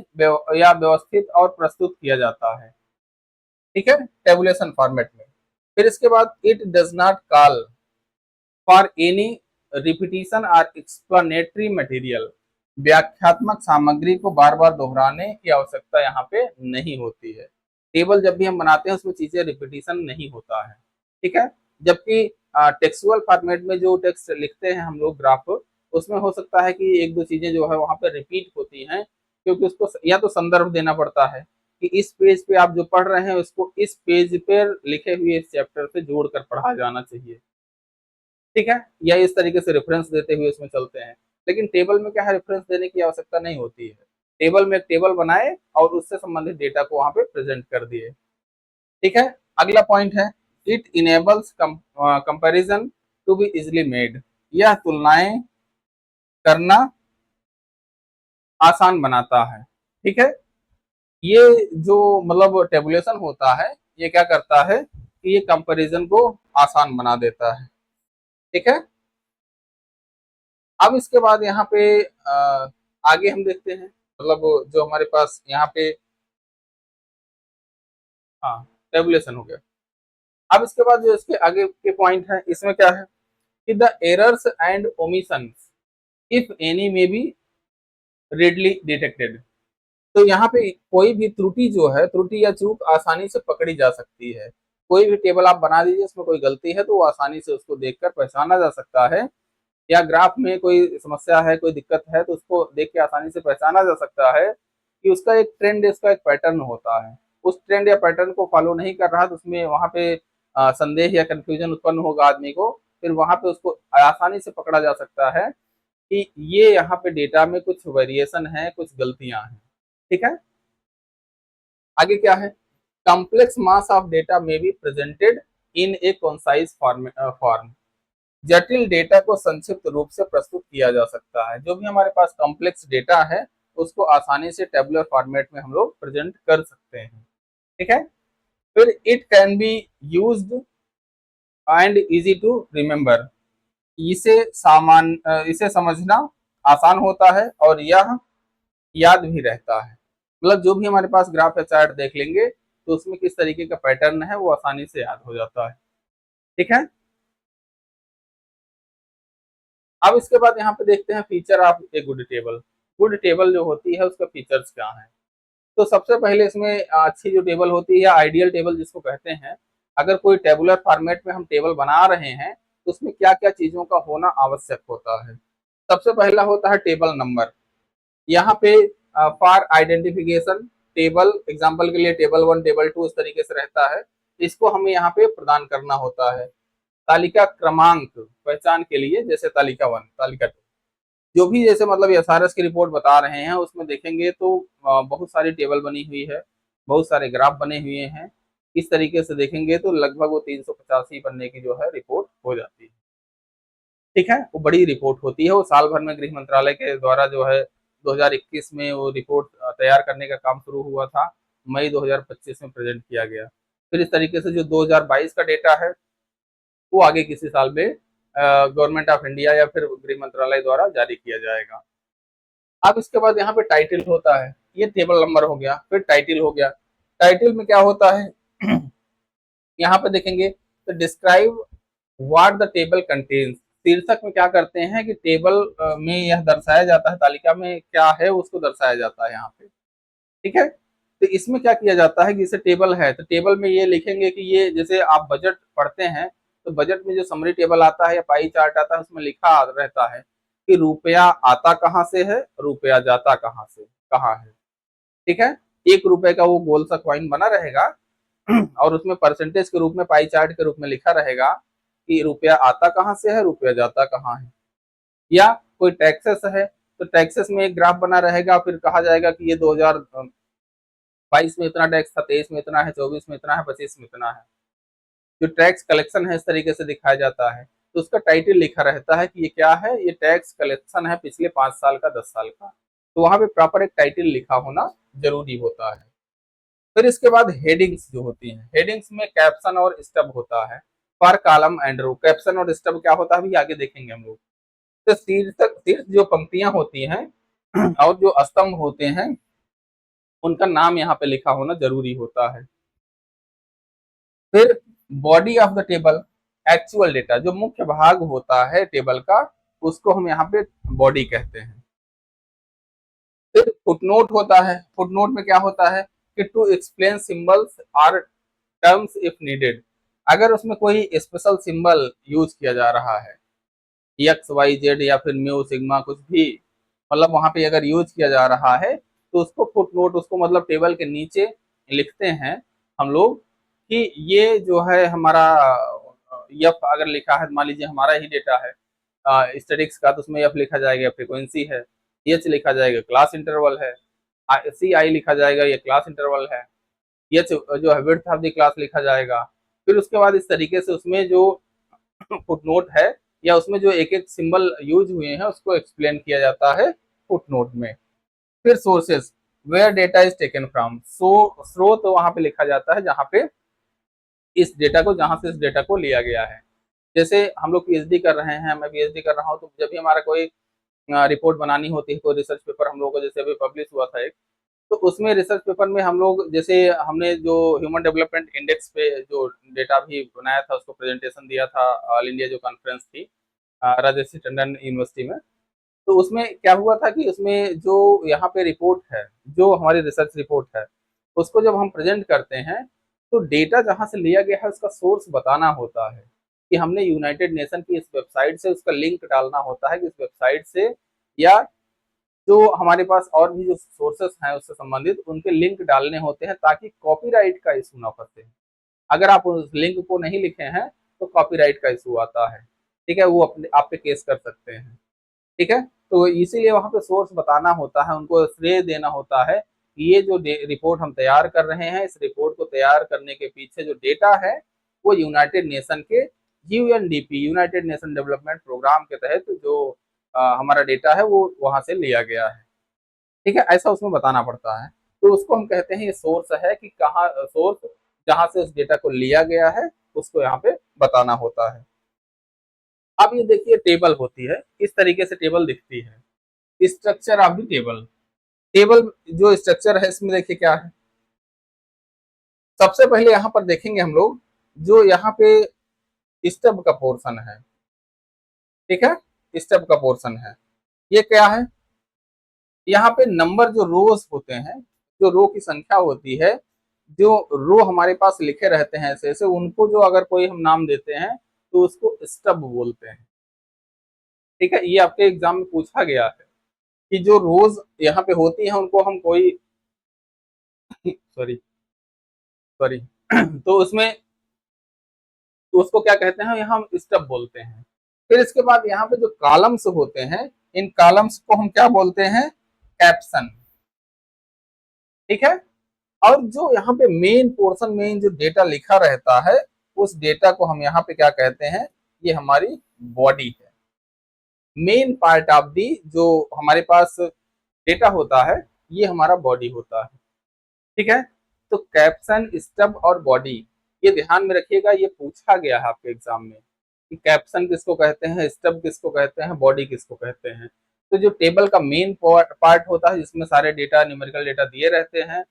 S1: या व्यवस्थित और प्रस्तुत किया जाता है। ठीक है, टेबुलेशन फॉर्मेट में। फिर इसके बाद it does not call for any repetition और एक्सप्लेनेटरी मटेरियल। व्याख्यात्मक सामग्री को बार बार दोहराने की आवश्यकता यहाँ पे नहीं होती है। टेबल जब भी हम बनाते हैं उसमें चीजें रिपीटिशन नहीं होता है। ठीक है, जबकि टेक्सुअल फॉर्मेट में जो टेक्स्ट लिखते हैं हम लोग ग्राफ, उसमें हो सकता है कि एक दो चीजें जो है वहां पे रिपीट होती हैं, क्योंकि उसको या तो संदर्भ देना पड़ता है कि इस पेज पे आप जो पढ़ रहे हैं उसको इस पेज पर लिखे हुए इस चैप्टर से जोड़कर पढ़ा जाना चाहिए, ठीक है, या इस तरीके से रेफरेंस देते हुए इसमें चलते हैं। लेकिन टेबल में क्या है, रेफरेंस देने की आवश्यकता नहीं होती है। टेबल में एक टेबल बनाए और उससे संबंधित डेटा को वहां पे प्रेजेंट कर दिए, ठीक है। अगला पॉइंट है, it enables comparison to be easily made, यह तुलनाएं करना आसान बनाता है, ठीक है। ये जो मतलब टेबुलेशन होता है, ये क्या करता है कि ये कंपैरिजन को आसान बना देता है, ठीक है। अब इसके बाद यहाँ पे आगे हम देखते हैं, मतलब जो हमारे पास यहाँ पे, हाँ, टेबुलेशन हो गया। अब इसके बाद जो इसके आगे के पॉइंट है, इसमें क्या है कि the errors and omissions if any may be readily detected. तो यहाँ पे कोई भी त्रुटि जो है, त्रुटि या चूक आसानी से पकड़ी जा सकती है। कोई भी टेबल आप बना दीजिए, उसमें कोई गलती है तो वो आसानी से उसको देखकर पहचाना जा सकता है, या ग्राफ में कोई समस्या है, कोई दिक्कत है तो उसको देख के आसानी से पहचाना जा सकता है कि उसका एक ट्रेंड, इसका एक पैटर्न होता है। उस ट्रेंड या पैटर्न को फॉलो नहीं कर रहा तो उसमें वहां पे संदेह या कंफ्यूजन उत्पन्न होगा आदमी को, फिर वहां पे उसको आसानी से पकड़ा जा सकता है कि ये यहाँ पे डेटा में कुछ वेरिएशन है, कुछ गलतियां हैं, ठीक है। आगे क्या है, complex mass of data may be presented in A concise form. जटिल डेटा को संक्षिप्त रूप से प्रस्तुत किया जा सकता है। जो भी हमारे पास कॉम्प्लेक्स डेटा है उसको आसानी से टेबुलर फॉर्मेट में हम लोग प्रेजेंट कर सकते हैं, ठीक है। फिर it can be used and easy to remember, इसे समझना आसान होता है और यह याद भी रहता है। मतलब जो भी हमारे पास ग्राफ या चार्ट देख लेंगे तो उसमें किस तरीके का पैटर्न है वो आसानी से याद हो जाता है, ठीक है। अब इसके बाद यहाँ पे देखते हैं feature of a good table. Good table जो होती है उसका फीचर्स क्या है। तो सबसे पहले इसमें अच्छी जो टेबल होती है, आइडियल टेबल जिसको कहते हैं, अगर कोई टेबुलर फॉर्मेट में हम टेबल बना रहे हैं तो उसमें क्या क्या चीजों का होना आवश्यक होता है। सबसे पहला होता है टेबल नंबर। यहाँ पे फॉर आइडेंटिफिकेशन, टेबल एग्जांपल के लिए टेबल 1 टेबल 2 इस तरीके से रहता है, इसको हमें यहाँ पे प्रदान करना होता है। तालिका क्रमांक पहचान के लिए, जैसे तालिका 1, तालिका 2, जो भी जैसे मतलब एसआरएस की रिपोर्ट बता रहे हैं उसमें देखेंगे तो बहुत सारी टेबल बनी हुई है, बहुत सारे ग्राफ बने हुए हैं। इस तरीके से देखेंगे तो लगभग वो 385 पन्ने की जो है रिपोर्ट हो जाती है, ठीक है। वो बड़ी रिपोर्ट होती है, वो साल भर में गृह मंत्रालय के द्वारा जो है 2021 में वो रिपोर्ट तैयार करने का काम शुरू हुआ था, मई 2025 में प्रेजेंट किया गया। फिर इस तरीके से जो 2022 का डेटा है वो आगे किसी साल में गवर्नमेंट ऑफ इंडिया या फिर गृह मंत्रालय द्वारा जारी किया जाएगा। अब इसके बाद यहाँ पे टाइटल होता है, ये टेबल नंबर हो गया। फिर टाइटल हो गया, टाइटल में क्या होता है यहाँ पे देखेंगे तो describe what the table contains. शीर्षक में क्या करते हैं कि टेबल में यह दर्शाया जाता है, तालिका में क्या है उसको दर्शाया जाता है यहाँ पे, ठीक है। तो इसमें क्या किया जाता है कि जैसे टेबल है तो टेबल में ये लिखेंगे कि ये, जैसे आप बजट पढ़ते हैं तो बजट में जो समरी टेबल आता है या पाई चार्ट आता है उसमें लिखा रहता है कि रुपया आता कहाँ से है, रुपया जाता कहाँ से कहाँ है, ठीक है। 1 रुपए का वो गोल सा कॉइन बना रहेगा और उसमें परसेंटेज के रूप में, पाई चार्ट के रूप में लिखा रहेगा कि रुपया आता कहाँ से है, रुपया जाता कहाँ है। या कोई टैक्सेस है तो टैक्सेस में एक ग्राफ बना रहेगा, फिर कहा जाएगा कि ये 2022 में इतना टैक्स था, 23 में इतना है, 24 में इतना है, 25 में इतना है। जो टैक्स कलेक्शन है इस तरीके से दिखाया जाता है, तो उसका टाइटल लिखा रहता है कि ये क्या है, ये टैक्स कलेक्शन है पिछले 5 साल का, 10 साल का। तो वहां पे प्रॉपर एक टाइटल लिखा होना जरूरी होता है। फिर इसके बाद हेडिंग्स जो होती हैं, हेडिंग्स में कैप्शन और स्टब होता है। पर कॉलम एंड रो, कैप्शन और स्टब क्या होता है अभी आगे देखेंगे हम लोग। तो शीर्ष जो पंक्तियां होती हैं और जो स्तंभ होते हैं उनका नाम यहाँ पे लिखा होना जरूरी होता है। फिर body of the table, actual data, जो मुख्य भाग होता है टेबल का उसको हम यहाँ पे बॉडी कहते हैं। फिर फुटनोट होता है, फुटनोट में क्या होता है कि टू एक्सप्लेन सिंबल्स और टर्म्स इफ नीडेड। अगर उसमें कोई स्पेशल सिंबल यूज किया जा रहा है, एक्स वाई जेड या फिर म्यू सिग्मा कुछ भी, मतलब वहां पे अगर यूज किया जा रहा है तो उसको फुट नोट, उसको मतलब टेबल के नीचे लिखते हैं हम लोग कि ये जो है हमारा एफ अगर लिखा है, मान लीजिए हमारा ही डेटा है स्टैटिक्स का, तो उसमें एफ लिखा जाएगा फ्रीक्वेंसी है, एच लिखा जाएगा क्लास इंटरवल है, सी आई लिखा जाएगा ये क्लास इंटरवल है, एच जो है विड्थ ऑफ द क्लास लिखा जाएगा। फिर उसके बाद इस तरीके से उसमें जो फुटनोट है या उसमें जो एक एक सिंबल यूज हुए हैं उसको एक्सप्लेन किया जाता है फुटनोट में। फिर sources, where data is taken from, so स्रोत वहां पे लिखा जाता है जहां पे इस डेटा को, जहां से इस डेटा को लिया गया है। जैसे हम लोग पीएचडी कर रहे हैं, मैं पीएचडी कर रहा हूँ, तो जब भी हमारा कोई रिपोर्ट बनानी होती है, कोई रिसर्च पेपर हम लोगों को जैसे अभी पब्लिश हुआ था एक, तो उसमें रिसर्च पेपर में हम लोग जैसे हमने जो ह्यूमन डेवलपमेंट इंडेक्स पे जो डेटा भी बनाया था उसको प्रेजेंटेशन दिया था ऑल इंडिया जो कॉन्फ्रेंस थी राजर्षि टंडन यूनिवर्सिटी में। तो उसमें क्या हुआ था कि उसमें जो यहाँ पे रिपोर्ट है, जो हमारी रिसर्च रिपोर्ट है, उसको जब हम प्रेजेंट करते हैं तो डेटा जहाँ से लिया गया है उसका सोर्स बताना होता है कि हमने यूनाइटेड नेशन की इस वेबसाइट से उसका लिंक डालना होता है कि इस वेबसाइट से, या जो हमारे पास और भी जो सोर्सेस हैं उससे संबंधित उनके लिंक डालने होते हैं ताकि कॉपीराइट का इशू ना फंसे। अगर आप उस लिंक को नहीं लिखे हैं तो कॉपीराइट का इशू आता है, ठीक है, वो अपने आप पे केस कर सकते हैं, ठीक है। तो इसीलिए वहां पे सोर्स बताना होता है, उनको श्रेय देना होता है कि ये जो रिपोर्ट हम तैयार कर रहे हैं, इस रिपोर्ट को तैयार करने के पीछे जो डेटा है वो यूनाइटेड नेशन के UNDP, United Nation Development programme के तहत जो हमारा डेटा है वो वहां से लिया गया है, ठीक है, ऐसा उसमें बताना पड़ता है। तो उसको हम कहते हैं ये सोर्स है कि कहाँ सोर्स, जहां से उस डेटा को लिया गया है उसको यहाँ पे बताना होता है। अब ये देखिए टेबल होती है, इस तरीके से टेबल दिखती है, structure of the table. Table जो स्ट्रक्चर है इसमें देखिए क्या है, सबसे पहले यहाँ पर देखेंगे हम लोग जो यहाँ पे स्टब का पोर्शन है, ठीक है, स्टब का पोर्शन है, ये क्या है, यहाँ पे नंबर जो रोज होते हैं, जो रो की संख्या होती है, जो रो हमारे पास लिखे रहते हैं ऐसे ऐसे, उनको जो अगर कोई हम नाम देते हैं तो उसको स्टब बोलते हैं, ठीक है। ये आपके एग्जाम में पूछा गया है कि जो रोज यहाँ पे होती है उनको हम कोई सॉरी सॉरी तो उसमें, तो उसको क्या कहते हैं, यहाँ हम स्टब बोलते हैं। फिर इसके बाद यहाँ पे जो कॉलम्स होते हैं, इन कॉलम्स को हम क्या बोलते हैं, कैप्शन, ठीक है। और जो यहाँ पे मेन पोर्शन में जो डेटा लिखा रहता है उस डेटा को हम यहाँ पे क्या कहते हैं, ये हमारी बॉडी है, मेन पार्ट ऑफ दी जो हमारे पास डेटा होता है ये हमारा बॉडी होता है, ठीक है। तो कैप्शन, स्टब और बॉडी, ये ध्यान में रखिएगा, ये पूछा गया है आपके एग्जाम में कि कैप्शन किसको कहते हैं, स्टब किसको कहते हैं, बॉडी किसको कहते हैं। तो जो टेबल का मेन पार्ट होता है जिसमें सारे डेटा, न्यूमेरिकल डेटा दिए रहते हैं,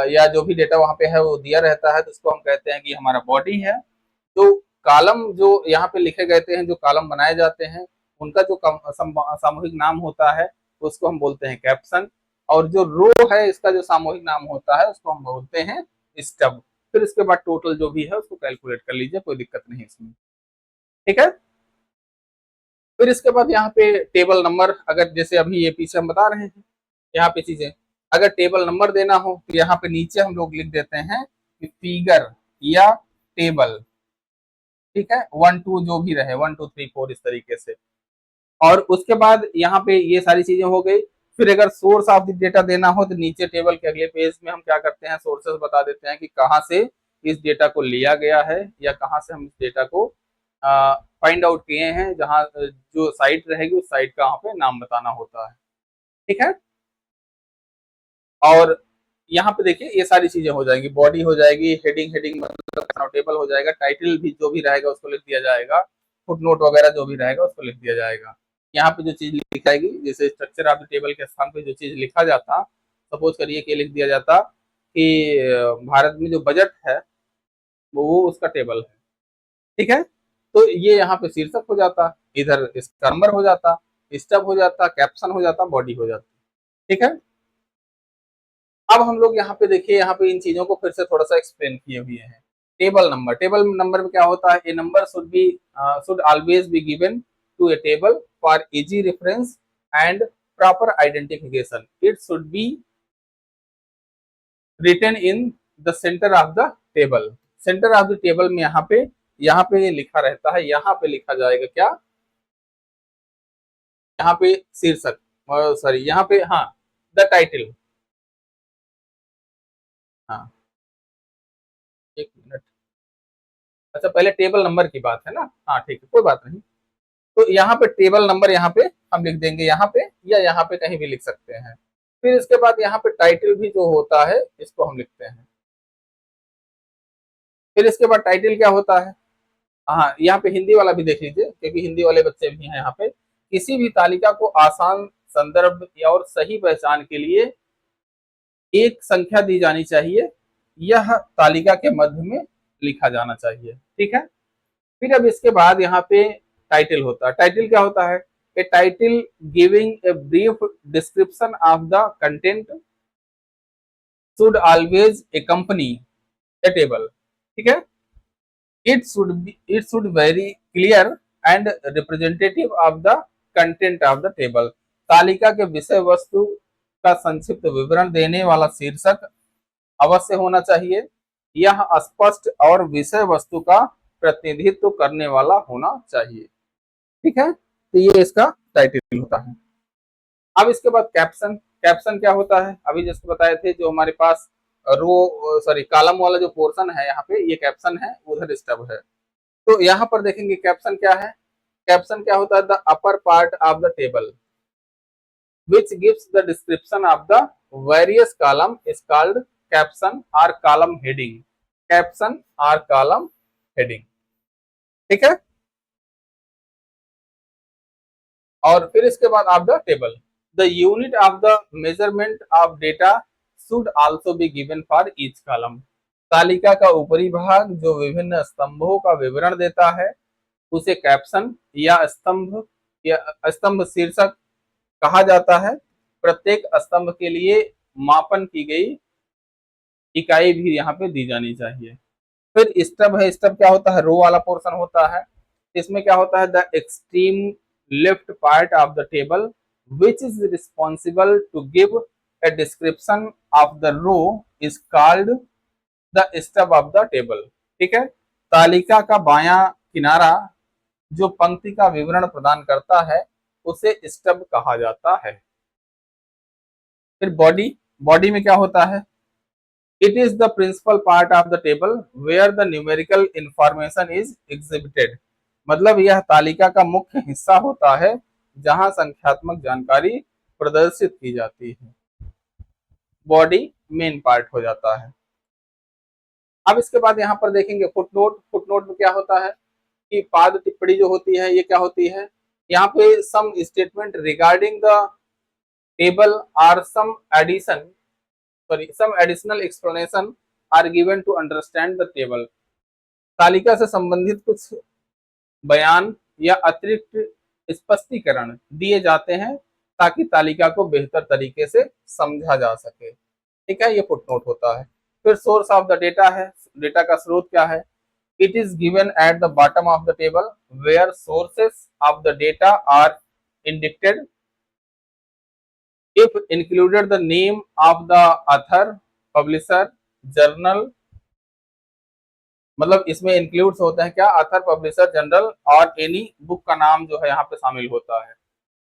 S1: या जो भी डेटा वहां पे है वो दिया रहता है, तो उसको हम कहते हैं कि हमारा बॉडी है। जो कॉलम जो यहाँ पे लिखे गए हैं, जो कॉलम बनाए जाते हैं उनका जो सामूहिक नाम होता है उसको हम बोलते हैं कैप्शन, और जो रो है इसका जो सामूहिक नाम होता है उसको हम बोलते हैं स्टब। फिर इसके बाद टोटल जो भी है उसको कैलकुलेट कर लीजिए, कोई दिक्कत नहीं इसमें, ठीक है। फिर इसके बाद यहाँ पे टेबल नंबर, अगर जैसे अभी ये पीछे हम बता रहे हैं यहाँ पे चीजें, अगर टेबल नंबर देना हो तो यहाँ पे नीचे हम लोग लिख देते हैं कि फिगर या टेबल, ठीक है, 1 2 जो भी रहे, 1 2 3 4 इस तरीके से। और उसके बाद यहाँ पे ये सारी चीजें हो गई। फिर अगर सोर्स ऑफ द डेटा देना हो तो नीचे टेबल के अगले पेज में हम क्या करते हैं, सोर्सेस बता देते हैं कि कहाँ से इस डेटा को लिया गया है या कहाँ से हम इस डेटा को फाइंड आउट किए हैं, जहाँ जो साइट रहेगी उस साइट का वहाँ पे नाम बताना होता है, ठीक है। और यहाँ पे देखिए ये सारी चीजें हो जाएंगी, बॉडी हो जाएगी, हेडिंग, हेडिंग मतलब टेबल हो जाएगा, टाइटल भी जो भी रहेगा उसको लिख दिया जाएगा, फुटनोट वगैरह जो भी रहेगा उसको लिख दिया जाएगा। यहाँ पे जो चीज लिखी जाएगी, जैसे स्ट्रक्चर ऑफ द टेबल के स्थान पे जो चीज लिखा जाता, सपोज करिए कि लिख दिया जाता कि भारत में जो बजट है वो उसका टेबल है, ठीक है। तो ये यहाँ पे शीर्षक हो जाता, इधर इसका नंबर हो जाता, स्टब हो जाता, कैप्शन हो जाता, बॉडी हो जाती, ठीक है। अब हम लोग यहाँ पे देखिए, यहाँ पे इन चीजों को फिर से थोड़ा सा एक्सप्लेन किए हुए हैं टेबल नंबर में क्या होता है, a number should always be given to a table for easy reference and proper identification, it should be written in the centre of the table. Centre of the table में यहाँ पे लिखा रहता है, यहाँ पे लिखा जाएगा क्या, यहाँ पे शीर्षक, सॉरी यहाँ पे, हाँ, द टाइटल। हाँ, एक मिनट, अच्छा पहले टेबल नंबर की बात है ना, हाँ ठीक है, कोई बात नहीं। तो यहाँ पे टेबल नंबर यहाँ पे हम लिख देंगे, यहाँ पे या यहाँ पे कहीं भी लिख सकते हैं। फिर इसके बाद यहाँ पे टाइटल भी जो होता है इसको हम लिखते हैं। फिर इसके बाद टाइटल क्या होता है, हाँ यहाँ पे हिंदी वाला भी देख लीजिए, क्योंकि हिंदी वाले बच्चे भी हैं यहाँ पे। किसी भी तालिका को आसान संदर्भ या और सही पहचान के लिए एक संख्या दी जानी चाहिए, यह तालिका के मध्य में लिखा जाना चाहिए, ठीक है। फिर अब इसके बाद यहाँ पे टाइटल होता है। टाइटल क्या होता है, a title giving a brief description of the content should always accompany a table, ठीक है। It should very clear and representative of the content of the table। तालिका के विषय वस्तु का संक्षिप्त विवरण देने वाला शीर्षक अवश्य होना चाहिए। यह स्पष्ट और विषय वस्तु का प्रतिनिधित्व करने वाला होना चाहिए, ठीक है। तो ये इसका टाइटल होता है। अब इसके बाद कैप्शन। कैप्शन क्या होता है, अभी जैसे बताए थे, जो हमारे पास कॉलम वाला जो पोर्शन है यहाँ पे, ये कैप्शन है, उधर स्टब है। तो यहाँ पर देखेंगे कैप्शन क्या है। कैप्शन क्या होता है, the upper part of the table which gives the description of the various column is called caption or column heading। caption or column heading, ठीक है। और फिर इसके बाद of the table, the unit of the measurement of data should also be given for each column. तालिका का ऊपरी भाग जो विभिन्न स्तंभों का विवरण देता है उसे कैप्शन या स्तंभ शीर्षक कहा जाता है। प्रत्येक स्तंभ के लिए मापन की गई इकाई भी यहाँ पे दी जानी चाहिए। फिर स्टब है। स्टब क्या होता है, रो वाला पोर्शन होता है। इसमें क्या होता है, the extreme left part of the table which is responsible to give a description of the row is called the stub of the table, ठीक है। तालिका का बायां किनारा जो पंक्ति का विवरण प्रदान करता है उसे स्टब कहा जाता है। फिर बॉडी। बॉडी में क्या होता है, it is the principal part of the table where the numerical information is exhibited. मतलब यह तालिका का मुख्य हिस्सा होता है जहां संख्यात्मक जानकारी प्रदर्शित की जाती है। बॉडी मेन पार्ट हो जाता है। अब इसके बाद यहाँ पर देखेंगे फुटनोट। फुटनोट में क्या होता है कि पाद टिप्पणी जो होती है ये क्या होती है, यहाँ पे some statement regarding the table और some additional explanation are given to understand the table. तालिका से संबंधित कुछ बयान या अतिरिक्त स्पष्टीकरण दिए जाते हैं ताकि तालिका को बेहतर तरीके से समझा जा सके, ठीक है। ये फुटनोट होता है। फिर सोर्स ऑफ द डेटा है। डेटा का स्रोत क्या है, it is given at the bottom of the table where sources of the data are indicated if included the name of the author, publisher, journal। मतलब इसमें इंक्लूड्स होते हैं क्या, ऑथर, पब्लिशर, जर्नल और एनी बुक का नाम जो है यहाँ पे शामिल होता है।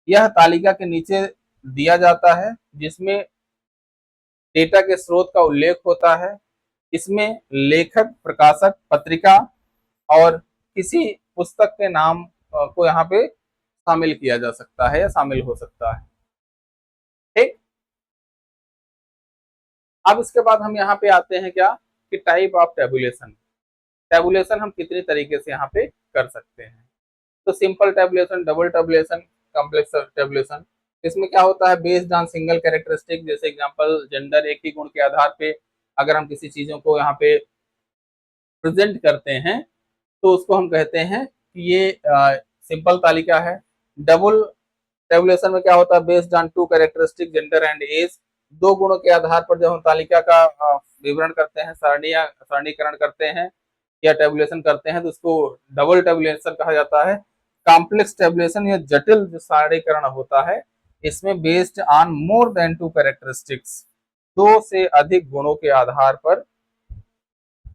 S1: यह तालिका के नीचे दिया जाता है जिसमें डेटा के स्रोत का उल्लेख होता है। इसमें लेखक, प्रकाशक, पत्रिका और किसी पुस्तक के नाम को यहाँ पे शामिल किया जा सकता है या शामिल हो सकता है, ठीक। अब इसके बाद हम यहाँ पे आते हैं क्या कि टाइप ऑफ टेबुलेशन। टेबुलेशन हम कितने तरीके से यहाँ पे कर सकते हैं। तो simple tabulation, double tabulation, complex tabulation. इसमें क्या होता है, बेस्ड ऑन सिंगल कैरेक्टरिस्टिक, जैसे एग्जांपल जेंडर, एक ही गुण के आधार पे अगर हम किसी चीजों को यहाँ पे प्रेजेंट करते हैं तो उसको हम कहते हैं कि ये सिंपल तालिका है। डबल टेबुलेशन में क्या होता है, based on two characteristic, gender and age. दो गुणों के आधार पर जब हम तालिका का विवरण करते हैं, सारणीकरण करते हैं या टेबुलेशन करते हैं तो उसको डबल टेबुलेशन कहा जाता है। कॉम्प्लेक्स टेबुलेशन या जटिल जो सारणीकरण होता है इसमें based on more than to characteristics, दो से अधिक गुणों के आधार पर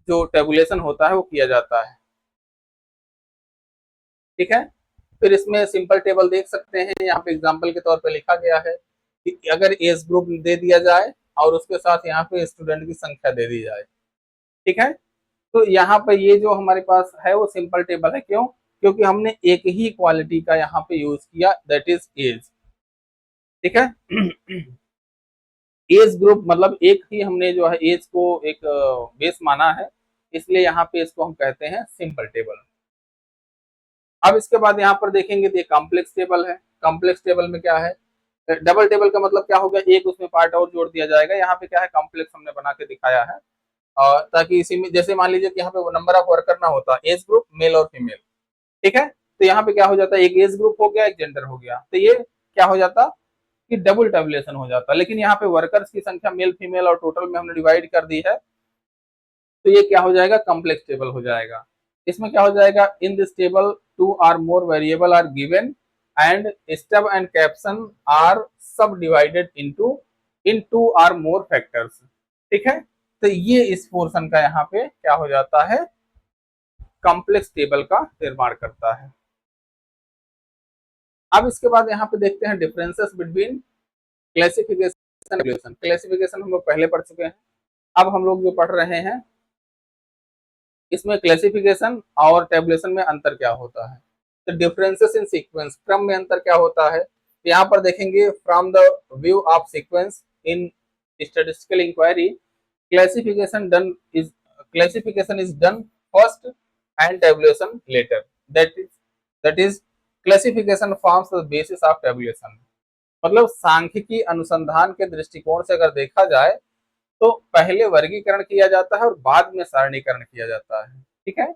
S1: जो टेबुलेशन होता है वो किया जाता है। ठीक है, फिर इसमें सिंपल टेबल देख सकते हैं, यहाँ पे एग्जांपल के तौर पे लिखा गया है कि अगर एज ग्रुप दे दिया जाए और उसके साथ यहाँ पे स्टूडेंट की संख्या दे दी जाए। ठीक है, तो यहाँ पे ये जो हमारे पास है वो सिंपल टेबल है। क्यों? क्योंकि हमने एक ही क्वालिटी का यहाँ पे यूज किया, दैट इज एज। ठीक है, एज ग्रुप मतलब एक ही हमने जो है एज को एक बेस माना है, इसलिए यहाँ पे इसको हम कहते हैं सिंपल टेबल। अब इसके बाद यहाँ पर देखेंगे तो ये कॉम्प्लेक्स टेबल है। कॉम्प्लेक्स टेबल में क्या है, डबल टेबल का मतलब क्या होगा, एक उसमें पार्ट और जोड़ दिया जाएगा। यहाँ पे क्या है, कॉम्प्लेक्स हमने बना के दिखाया है, और ताकि इसी में जैसे मान लीजिए कि यहाँ पे नंबर ऑफ वर्कर ना होता, एज ग्रुप मेल और फीमेल। ठीक है, तो यहाँ पे क्या हो जाता है, एक एज ग्रुप हो गया, एक जेंडर हो गया, तो ये क्या हो जाता कि डबल टेबुलेशन हो जाता। लेकिन यहाँ पे वर्कर्स की संख्या मेल फीमेल और टोटल में हमने डिवाइड कर दी है, तो ये क्या हो जाएगा, कॉम्प्लेक्स टेबल हो जाएगा। इसमें क्या हो जाएगा, in this table two or more variable are given and stub and caption are subdivided into or more factors. ठीक है, तो ये इस पोर्शन का यहाँ पे क्या हो जाता है, कॉम्प्लेक्स टेबल का निर्माण करता है। अब इसके बाद यहाँ पे देखते हैं डिफरेंसेस बिटवीन क्लासिफिकेशन। क्लासिफिकेशन हम लोग पहले पढ़ चुके हैं, अब हम लोग जो पढ़ रहे हैं इसमें क्लासिफिकेशन और टेबुलेशन में अंतर क्या होता है। तो डिफरेंसेस इन सीक्वेंस, क्रम में अंतर क्या होता है। यहाँ पर देखेंगे from the view of sequence in statistical inquiry, classification done is classification is done first and tabulation later, that is classification forms the basis of tabulation. मतलब सांख्यिकी अनुसंधान के दृष्टिकोण से अगर देखा जाए तो पहले वर्गीकरण किया जाता है और बाद में सारणीकरण किया जाता है। ठीक है,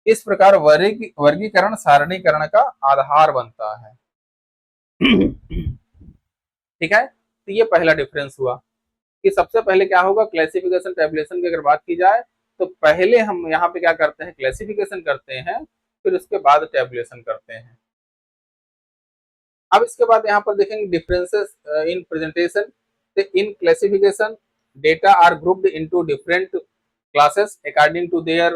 S1: इस प्रकार वर्गीकरण सारणीकरण का आधार बनता है। ठीक है, तो ये पहला डिफरेंस हुआ कि सबसे पहले क्या होगा, क्लासिफिकेशन टेबुलेशन की अगर बात की जाए तो पहले हम यहाँ पे क्या करते हैं, क्लासिफिकेशन करते हैं, फिर उसके बाद टेबुलेशन करते हैं। अब इसके बाद यहाँ पर देखेंगे differences in presentation. In classification data are grouped into different classes according to their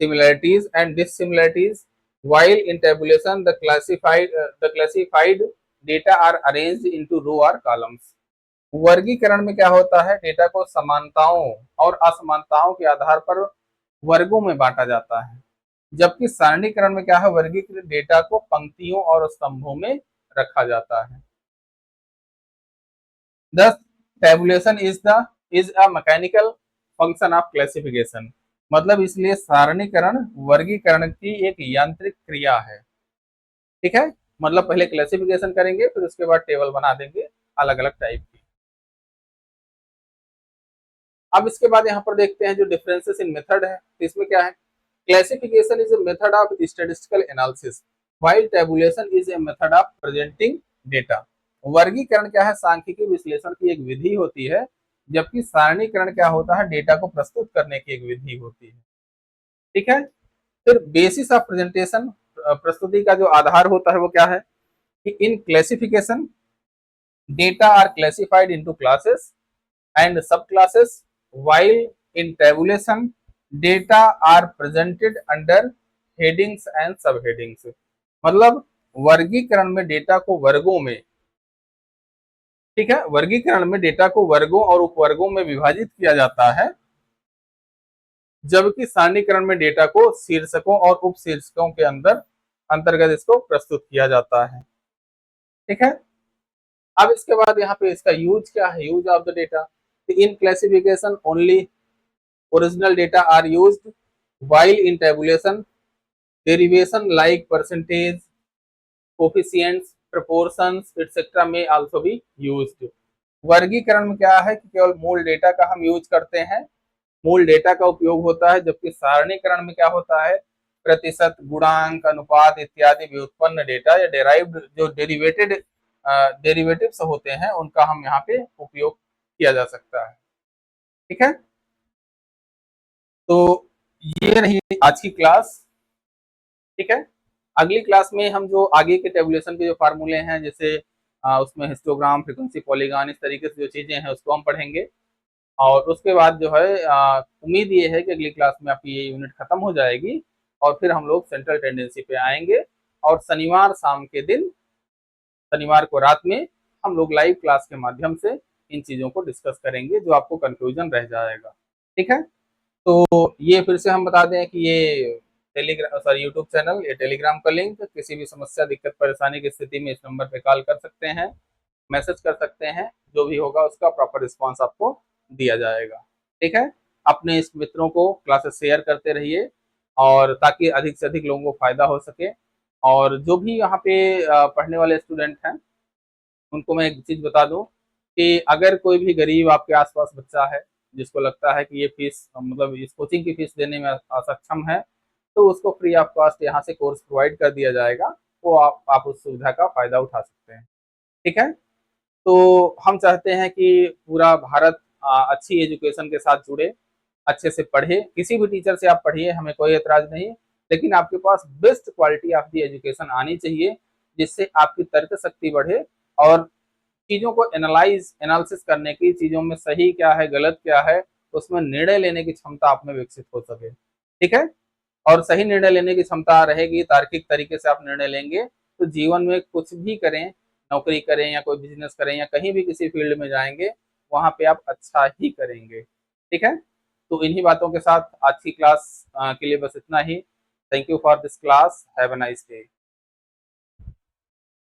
S1: similarities and dissimilarities, while in tabulation the classified data are arranged into row or columns। वर्गीकरण में क्या होता है, डेटा को समानताओं और असमानताओं के आधार पर वर्गों में बांटा जाता है, जबकि सारणीकरण में क्या है, वर्गीकृत डेटा को पंक्तियों और स्तंभों में रखा जाता है। Thus, tabulation is a mechanical function of classification। मतलब इसलिए सारणीकरण वर्गीकरण की एक यांत्रिक क्रिया है। ठीक है, मतलब पहले क्लासिफिकेशन करेंगे फिर उसके बाद टेबल बना देंगे अलग अलग टाइप की। अब इसके बाद यहाँ पर देखते हैं जो डिफरेंसेस इन मेथड है, तो इसमें क्या है, classification is a method of statistical analysis while tabulation is a method of presenting data. वर्गीकरण क्या है, सांख्यिकीय विश्लेषण की एक विधि होती है, जबकि सारणीकरण क्या होता है, डेटा को प्रस्तुत करने की एक विधि होती है। ठीक है, फिर बेसिस ऑफ प्रेजेंटेशन, प्रस्तुति का जो आधार होता है वो क्या है कि in classification data are classified into classes and subclasses, while in tabulation data are presented under headings and subheadings। मतलब वर्गीकरण में डेटा को वर्गों में, ठीक है, वर्गीकरण में डेटा को वर्गों और उपवर्गों में विभाजित किया जाता है, जबकि सारणीकरण में डेटा को शीर्षकों और उपशीर्षकों के अंतर्गत इसको प्रस्तुत किया जाता है। ठीक है, अब इसके बाद यहाँ पे इसका यूज क्या है, use of the data. In classification only original data are used, while in tabulation derivation like percentage, coefficients, proportions etc may also be used। वर्गीकरण में क्या है कि केवल मूल डेटा का हम यूज करते हैं, मूल डेटा का उपयोग होता है, जबकि सारणीकरण में क्या होता है, प्रतिशत, गुणांक, अनुपात इत्यादि व्युत्पन्न डेटा या डेराइव्ड जो डेरिवेटिव्स होते हैं उनका हम यहाँ पे उपयोग किया जा सकता है। ठीक है, तो ये रही आज की क्लास। ठीक है, अगली क्लास में हम जो आगे के टेबुलेशन के जो फार्मूले हैं, जैसे उसमें हिस्टोग्राम, फ्रीक्वेंसी, पॉलीगॉन, इस तरीके से जो चीजें हैं उसको हम पढ़ेंगे। और उसके बाद जो है उम्मीद ये है कि अगली क्लास में आपकी ये यूनिट खत्म हो जाएगी और फिर हम लोग सेंट्रल टेंडेंसी पे आएंगे। और शनिवार शाम के दिन, शनिवार को रात में हम लोग लाइव क्लास के माध्यम से इन चीजों को डिस्कस करेंगे, जो आपको कंफ्यूजन रह जाएगा। ठीक है, तो ये फिर से हम बता दें कि ये टेलीग्राम, सॉरी, यूट्यूब चैनल, ये टेलीग्राम का लिंक, किसी भी समस्या, दिक्कत, परेशानी की स्थिति में इस नंबर पे कॉल कर सकते हैं, मैसेज कर सकते हैं, जो भी होगा उसका प्रॉपर रिस्पॉन्स आपको दिया जाएगा। ठीक है, अपने इस मित्रों को क्लासेस शेयर करते रहिए, और ताकि अधिक से अधिक लोगों को फायदा हो सके। और जो भी यहाँ पे पढ़ने वाले स्टूडेंट हैं, उनको मैं एक चीज बता दूं कि अगर कोई भी गरीब आपके आसपास बच्चा है, जिसको लगता है कि ये फीस, मतलब इस कोचिंग की फीस देने में असक्षम है, तो उसको फ्री ऑफ कॉस्ट यहाँ से कोर्स प्रोवाइड कर दिया जाएगा। वो आप उस सुविधा का फायदा उठा सकते हैं। ठीक है, तो हम चाहते हैं कि पूरा भारत अच्छी एजुकेशन के साथ जुड़े, अच्छे से पढ़े। किसी भी टीचर से आप पढ़िए, हमें कोई एतराज नहीं, लेकिन आपके पास best quality of the education आनी चाहिए, जिससे आपकी तर्क शक्ति बढ़े और चीज़ों को एनालिसिस करने की, चीज़ों में सही क्या है, गलत क्या है, उसमें निर्णय लेने की क्षमता आप में विकसित हो सके। ठीक है, और सही निर्णय लेने की क्षमता रहेगी, तार्किक तरीके से आप निर्णय लेंगे, तो जीवन में कुछ भी करें, नौकरी करें या कोई बिजनेस करें या कहीं भी किसी फील्ड में जाएंगे, वहां पे आप अच्छा ही करेंगे। ठीक है, तो इन्हीं बातों के साथ आज की क्लास के लिए बस इतना ही। Thank you for this class, have a nice day.